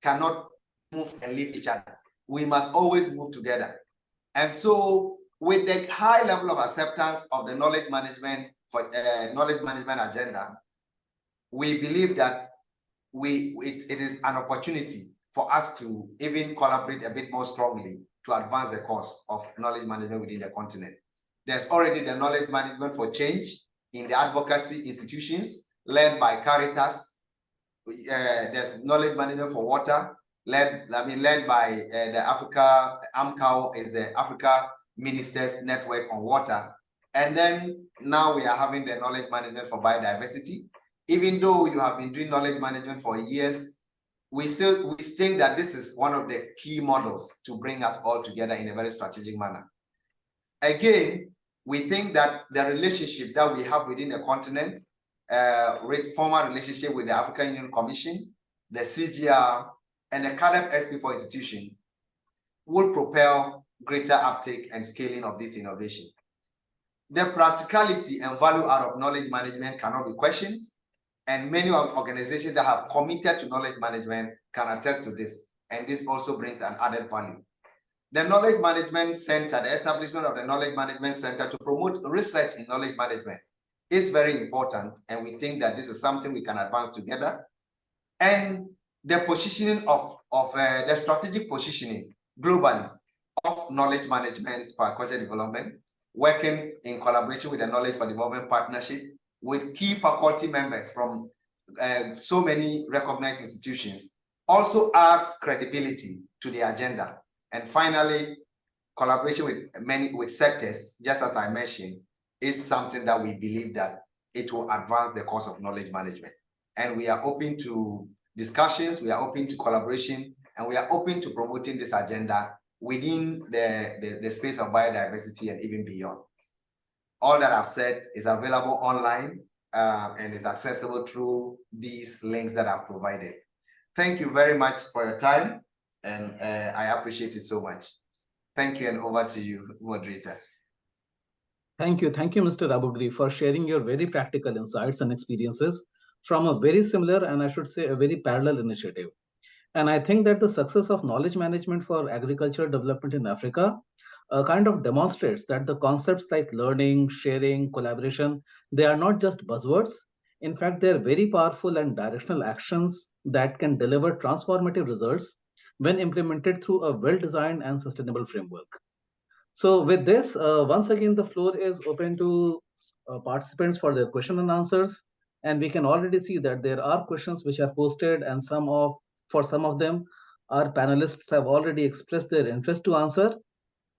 [SPEAKER 4] cannot move and leave each other. We must always move together. And so with the high level of acceptance of the knowledge management agenda, we believe that it is an opportunity for us to even collaborate a bit more strongly to advance the cause of knowledge management within the continent. There's already the knowledge management for change in the advocacy institutions led by Caritas. There's knowledge management for water led by the Africa, AMCAO is the Africa Ministers Network on Water. And then now we are having the knowledge management for biodiversity. Even though you have been doing knowledge management for years, we think that this is one of the key models to bring us all together in a very strategic manner. Again, we think that the relationship that we have within the continent, formal relationship with the African Union Commission, the CGR, and the CADEP SP4 institution will propel greater uptake and scaling of this innovation. The practicality and value out of knowledge management cannot be questioned. And many organizations that have committed to knowledge management can attest to this. And this also brings an added value. The Knowledge Management Center, the establishment of the Knowledge Management Center to promote research in knowledge management is very important. And we think that this is something we can advance together. And the positioning of the strategic positioning globally of knowledge management for agriculture development, working in collaboration with the Knowledge for Development Partnership with key faculty members from so many recognized institutions, also adds credibility to the agenda. And finally, collaboration with sectors, just as I mentioned, is something that we believe that it will advance the cause of knowledge management. And we are open to discussions, we are open to collaboration, and we are open to promoting this agenda within the space of biodiversity and even beyond. All that I've said is available online and is accessible through these links that I've provided. Thank you very much for your time, and I appreciate it so much. Thank you, and over to you, moderator.
[SPEAKER 1] Thank you, Mr. Abugri, for sharing your very practical insights and experiences from a very similar, and I should say a very parallel initiative. And I think that the success of knowledge management for agricultural development in Africa kind of demonstrates that the concepts like learning, sharing, collaboration, they are not just buzzwords. In fact, they are very powerful and directional actions that can deliver transformative results when implemented through a well-designed and sustainable framework. So with this, once again, the floor is open to participants for their question and answers. And we can already see that there are questions which are posted, and for some of them, our panelists have already expressed their interest to answer.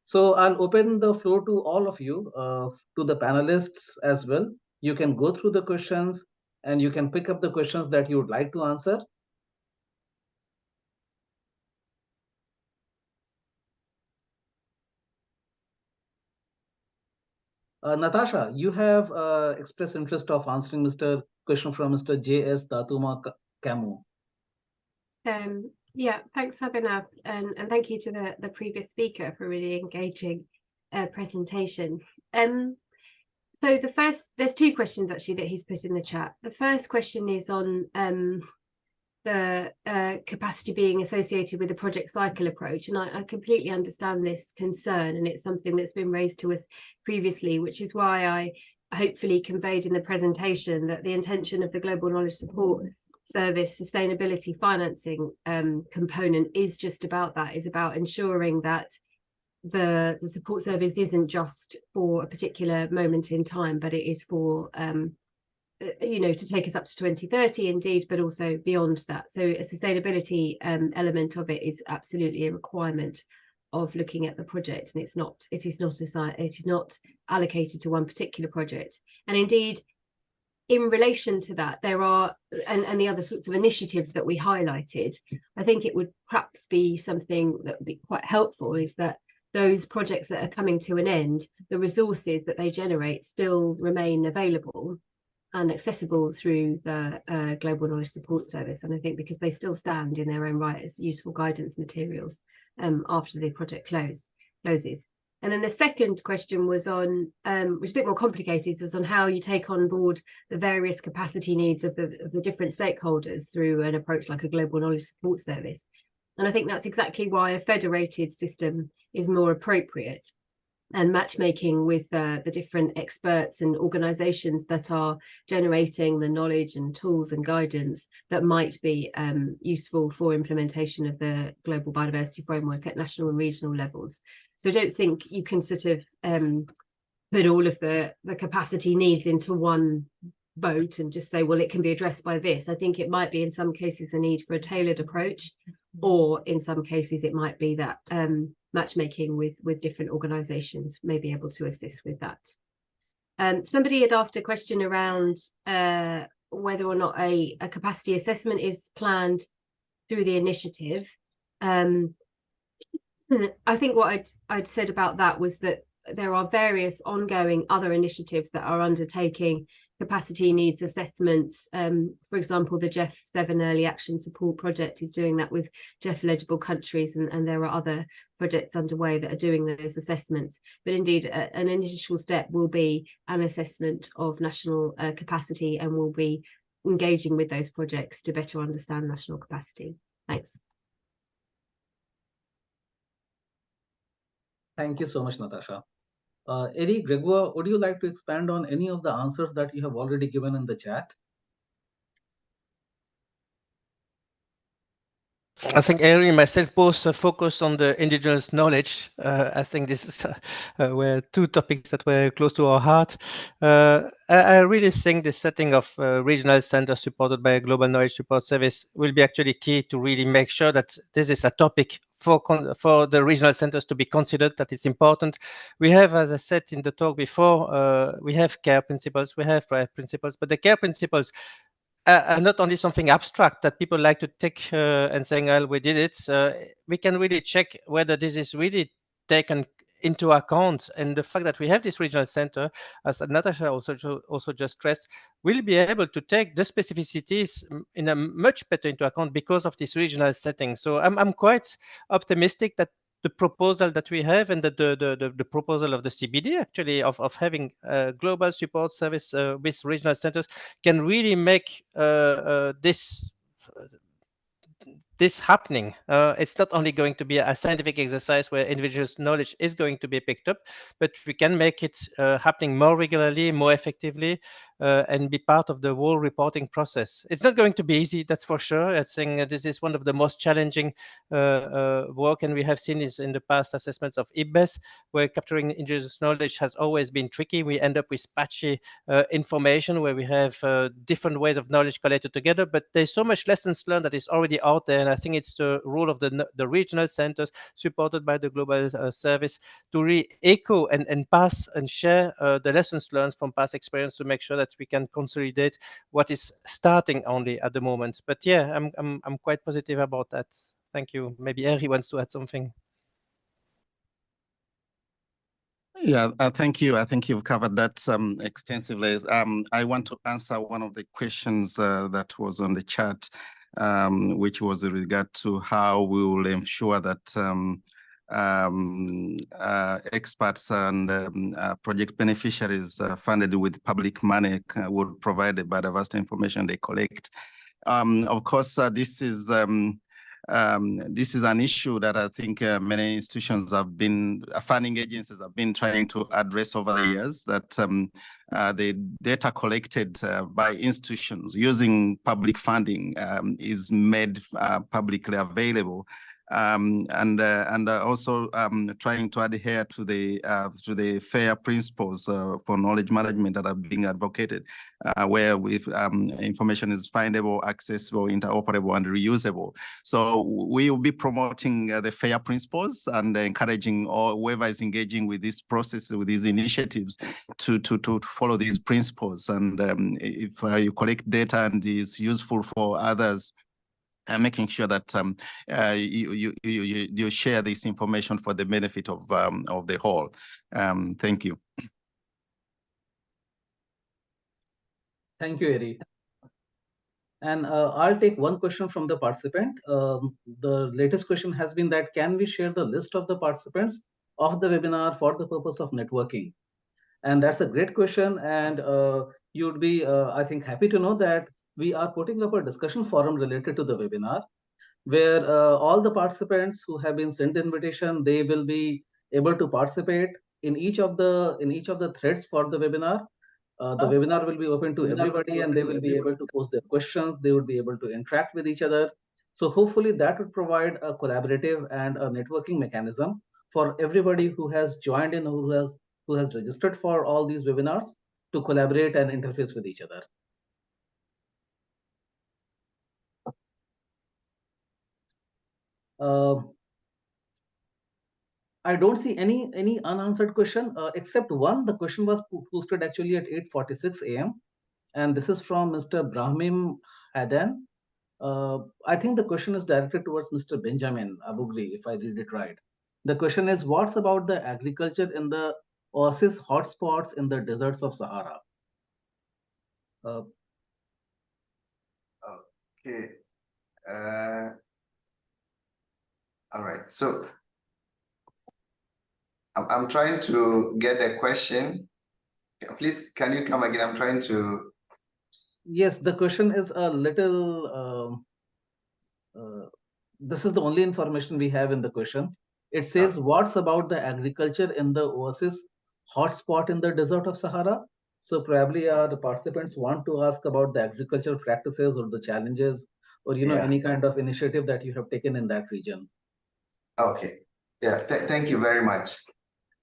[SPEAKER 1] So I'll open the floor to all of you, to the panelists as well. You can go through the questions and you can pick up the questions that you would like to answer. Natasha, you have expressed interest of answering question from Mr. J.S. Datuma Kamu.
[SPEAKER 2] Yeah, thanks, Abhinav, and thank you to the previous speaker for a really engaging presentation. So there's two questions actually that he's put in the chat. The first question is on the capacity being associated with the project cycle approach, and I completely understand this concern, and it's something that's been raised to us previously, which is why I hopefully conveyed in the presentation that the intention of the Global Knowledge Support Service sustainability financing component is just about that, is about ensuring that the support service isn't just for a particular moment in time, but it is for to take us up to 2030 indeed, but also beyond that. So a sustainability element of it is absolutely a requirement of looking at the project, and it is not allocated to one particular project. And indeed, in relation to that, there are, and the other sorts of initiatives that we highlighted, I think it would perhaps be something that would be quite helpful, is that those projects that are coming to an end, the resources that they generate still remain available and accessible through the Global Knowledge Support Service. And I think because they still stand in their own right as useful guidance materials after the project closes. And then the second question was on, which is a bit more complicated, was on how you take on board the various capacity needs of the different stakeholders through an approach like a Global Knowledge Support Service. And I think that's exactly why a federated system is more appropriate, and matchmaking with the different experts and organizations that are generating the knowledge and tools and guidance that might be useful for implementation of the global biodiversity framework at national and regional levels. So I don't think you can sort of put all of the capacity needs into one boat and just say, well, it can be addressed by this. I think it might be in some cases the need for a tailored approach, or in some cases it might be that matchmaking with different organizations may be able to assist with that. Somebody had asked a question around whether or not a capacity assessment is planned through the initiative. I think what I'd said about that was that there are various ongoing other initiatives that are undertaking capacity needs assessments. For example, the GEF7 Early Action Support Project is doing that with GEF eligible countries, and there are other projects underway that are doing those assessments. But indeed, an initial step will be an assessment of national capacity, and will be engaging with those projects to better understand national capacity. Thanks.
[SPEAKER 1] Thank you so much, Natasha. Eddie, Grégoire, would you like to expand on any of the answers that you have already given in the chat?
[SPEAKER 3] I think Ari and myself both focused on the indigenous knowledge. I think this is were two topics that were close to our heart. I really think the setting of regional centers supported by a global knowledge support service will be actually key to really make sure that this is a topic for the regional centers to be considered, that it's important. We have, as I said in the talk before, we have care principles, we have right principles, but the care principles not only something abstract that people like to take and saying, well, we did it. We can really check whether this is really taken into account. And the fact that we have this regional center, as Natasha also just stressed, will be able to take the specificities in a much better into account because of this regional setting. So I'm quite optimistic that the proposal that we have and the proposal of the CBD actually of having a global support service with regional centers can really make this happening. It's not only going to be a scientific exercise where individuals' knowledge is going to be picked up, but we can make it happening more regularly, more effectively, and be part of the whole reporting process. It's not going to be easy, that's for sure. I think this is one of the most challenging work, and we have seen this in the past assessments of IBES, where capturing indigenous knowledge has always been tricky. We end up with patchy information where we have different ways of knowledge collected together, but there's so much lessons learned that is already out there. And I think it's the role of the regional centers supported by the global service to re-echo and pass and share the lessons learned from past experience to make sure that we can consolidate what is starting only at the moment. But yeah, I'm quite positive about that. Thank you. Maybe Eri wants to add something.
[SPEAKER 5] Yeah, thank you. I think you've covered that extensively. I want to answer one of the questions that was on the chat, which was in regard to how we will ensure that experts and project beneficiaries funded with public money would provide the biodiversity information they collect. Of course, this is an issue that I think many institutions have been, funding agencies have been trying to address over the years, that the data collected by institutions using public funding is made publicly available. And also trying to adhere to the FAIR principles for knowledge management that are being advocated, where with information is findable, accessible, interoperable, and reusable. So we will be promoting the FAIR principles and encouraging whoever is engaging with this process, with these initiatives, to follow these principles. And if you collect data and is useful for others, making sure that you share this information for the benefit of the whole. Thank you.
[SPEAKER 1] Thank you, Eri. And I'll take one question from the participant. The latest question has been that, can we share the list of the participants of the webinar for the purpose of networking? And that's a great question. And you'd be, I think, happy to know that we are putting up a discussion forum related to the webinar, where all the participants who have been sent the invitation, they will be able to participate in each of the threads for the webinar. The webinar will be open to everybody, and they will be able to post their questions. They would be able to interact with each other. So hopefully that would provide a collaborative and a networking mechanism for everybody who has joined in, who has registered for all these webinars, to collaborate and interface with each other. I don't see any unanswered question except one. The question was posted actually at 8:46 a.m. and this is from Mr. Brahmim Hadan. I think the question is directed towards Mr. Benjamin Abugri, if I read it right. The question is, what's about the agriculture in the oasis hotspots in the deserts of Sahara?
[SPEAKER 4] Okay. All right. So I'm trying to get a question. Please, can you come again? I'm trying to.
[SPEAKER 1] Yes, the question is a little, this is the only information we have in the question. It says, what's about the agriculture in the Oasis hotspot in the desert of Sahara? So probably the participants want to ask about the agricultural practices or the challenges or, any kind of initiative that you have taken in that region.
[SPEAKER 4] Okay. Yeah, thank you very much.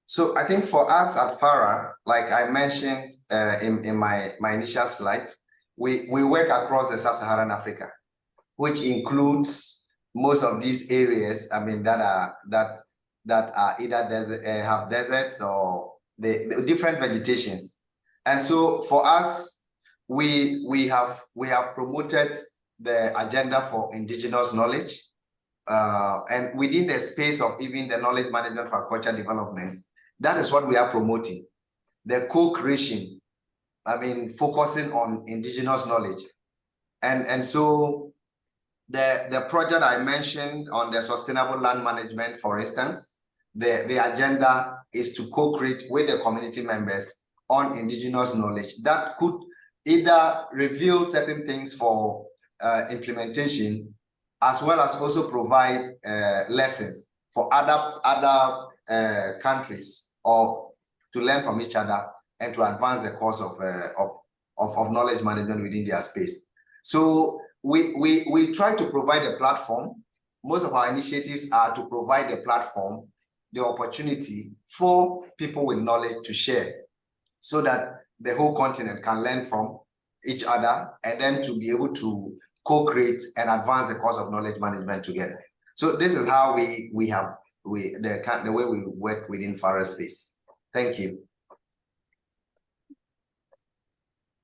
[SPEAKER 4] So I think for us at FARA, like I mentioned in my initial slides, we work across the sub-Saharan Africa, which includes most of these areas. I mean, that are either desert, have deserts or the different vegetations. And so for us, we have promoted the agenda for indigenous knowledge, and within the space of even the knowledge management for agriculture development. That is what we are promoting, the co-creation, I mean, focusing on indigenous knowledge. And so the project I mentioned on the sustainable land management, for instance, the agenda is to co-create with the community members on indigenous knowledge that could either reveal certain things for implementation, as well as also provide lessons for other countries, or to learn from each other and to advance the cause of knowledge management within their space. So we try to provide a platform. Most of our initiatives are to provide a platform, the opportunity for people with knowledge to share, so that the whole continent can learn from each other and then to be able to co-create and advance the cause of knowledge management together. So this is how the way we work within FARA space. Thank you.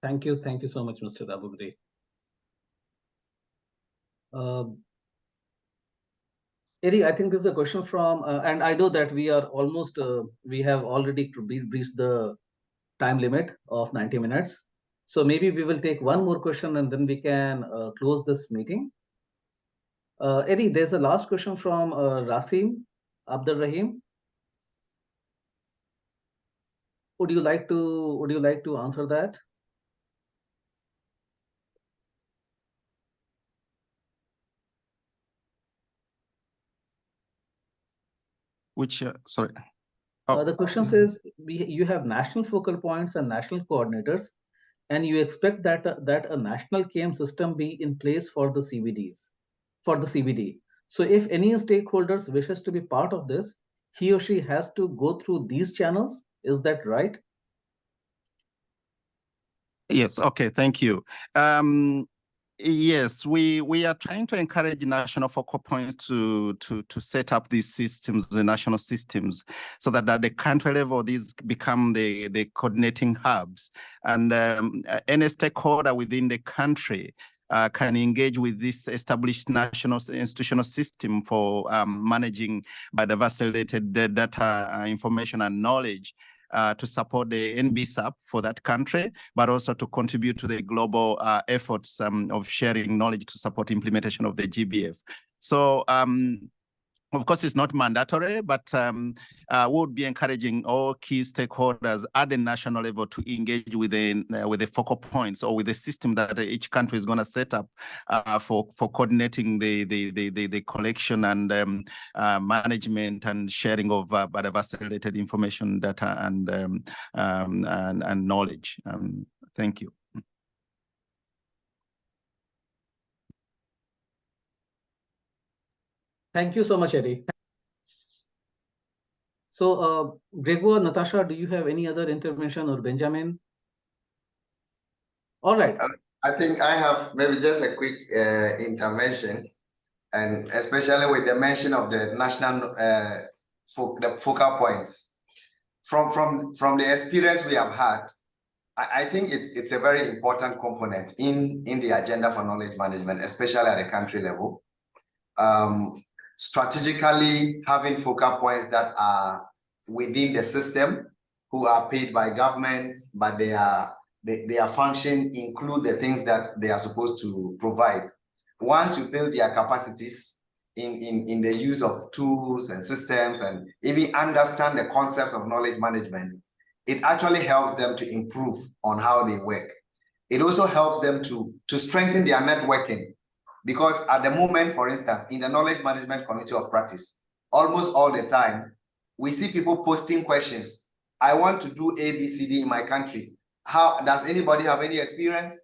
[SPEAKER 1] Thank you so much, Mr. Abugri. Eddie, I think this is a question from, and I know that we are almost, we have already reached the time limit of 90 minutes. So maybe we will take one more question and then we can close this meeting. Eddie, there's a last question from Rasim Abdul Rahim. Would you like to answer that?
[SPEAKER 5] Which, sorry.
[SPEAKER 1] The question says, you have national focal points and national coordinators, and you expect that a national KM system be in place for the CBDs, for the CBD. So if any stakeholders wishes to be part of this, he or she has to go through these channels. Is that right?
[SPEAKER 5] Yes. Okay. Thank you. Yes, we are trying to encourage national focal points to set up these systems, the national systems, so that at the country level, these become the coordinating hubs, and any stakeholder within the country can engage with this established national institutional system for managing biodiversity-related data, information, and knowledge. To support the NBSAP for that country, but also to contribute to the global efforts of sharing knowledge to support implementation of the GBF. So, of course, it's not mandatory, but we would be encouraging all key stakeholders at the national level to engage with the focal points or with the system that each country is going to set up for coordinating the collection and management and sharing of biodiversity-related information, data, and knowledge. Thank you.
[SPEAKER 1] Thank you so much, Eddie. So, Grégoire, Natasha, do you have any other intervention, or Benjamin? All right.
[SPEAKER 4] I think I have maybe just a quick intervention, and especially with the mention of the national the focal points. From the experience we have had, I think it's a very important component in the agenda for knowledge management, especially at the country level. Strategically having focal points that are within the system, who are paid by government, but their function include the things that they are supposed to provide. Once you build their capacities in the use of tools and systems, and even understand the concepts of knowledge management, it actually helps them to improve on how they work. It also helps them to strengthen their networking, because at the moment, for instance, in the knowledge management community of practice, almost all the time, we see people posting questions. I want to do ABCD in my country. How does anybody have any experience?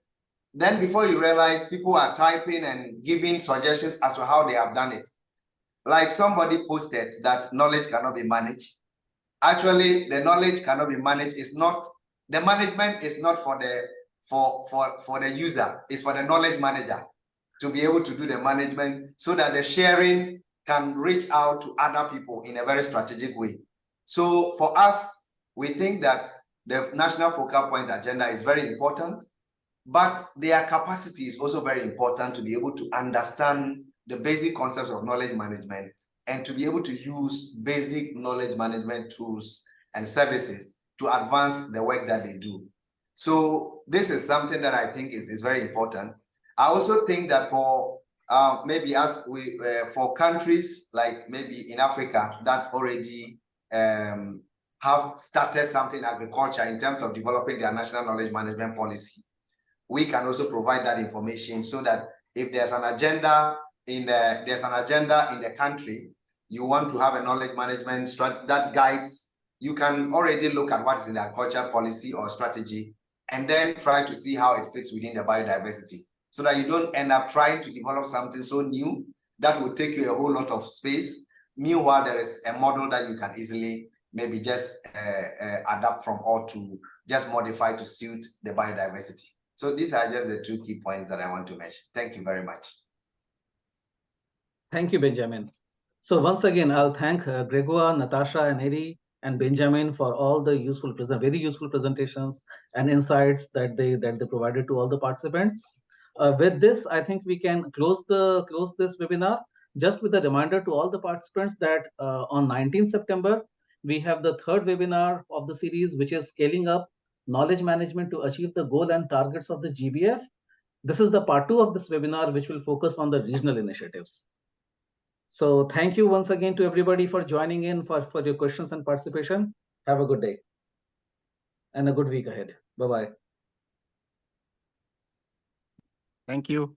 [SPEAKER 4] Then before you realize, people are typing and giving suggestions as to how they have done it. Like somebody posted that knowledge cannot be managed. Actually, the knowledge cannot be managed. It's not, the management is not for the user, it's for the knowledge manager to be able to do the management so that the sharing can reach out to other people in a very strategic way. So for us, we think that the National Focal Point Agenda is very important, but their capacity is also very important to be able to understand the basic concepts of knowledge management and to be able to use basic knowledge management tools and services to advance the work that they do. So this is something that I think is very important. I also think that for maybe as we for countries like maybe in Africa that already have started something in agriculture in terms of developing their national knowledge management policy, we can also provide that information so that if there's an agenda in the country, you want to have a knowledge management strategy that guides, you can already look at what is in the agriculture policy or strategy and then try to see how it fits within the biodiversity, so that you don't end up trying to develop something so new that will take you a whole lot of space. Meanwhile, there is a model that you can easily maybe just adapt from or to just modify to suit the biodiversity. So these are just the 2 key points that I want to mention. Thank you very much.
[SPEAKER 1] Thank you, Benjamin. So once again, I'll thank Grégoire, Natasha, and Eri and Benjamin for all the very useful presentations and insights that they provided to all the participants. With this, I think we can close this webinar. Just with a reminder to all the participants that on 19th September, we have the 3rd webinar of the series, which is scaling up knowledge management to achieve the goal and targets of the GBF. This is the part 2 of this webinar, which will focus on the regional initiatives. So thank you once again to everybody for joining in, for your questions and participation. Have a good day and a good week ahead. Bye-bye.
[SPEAKER 5] Thank you.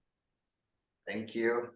[SPEAKER 4] Thank you.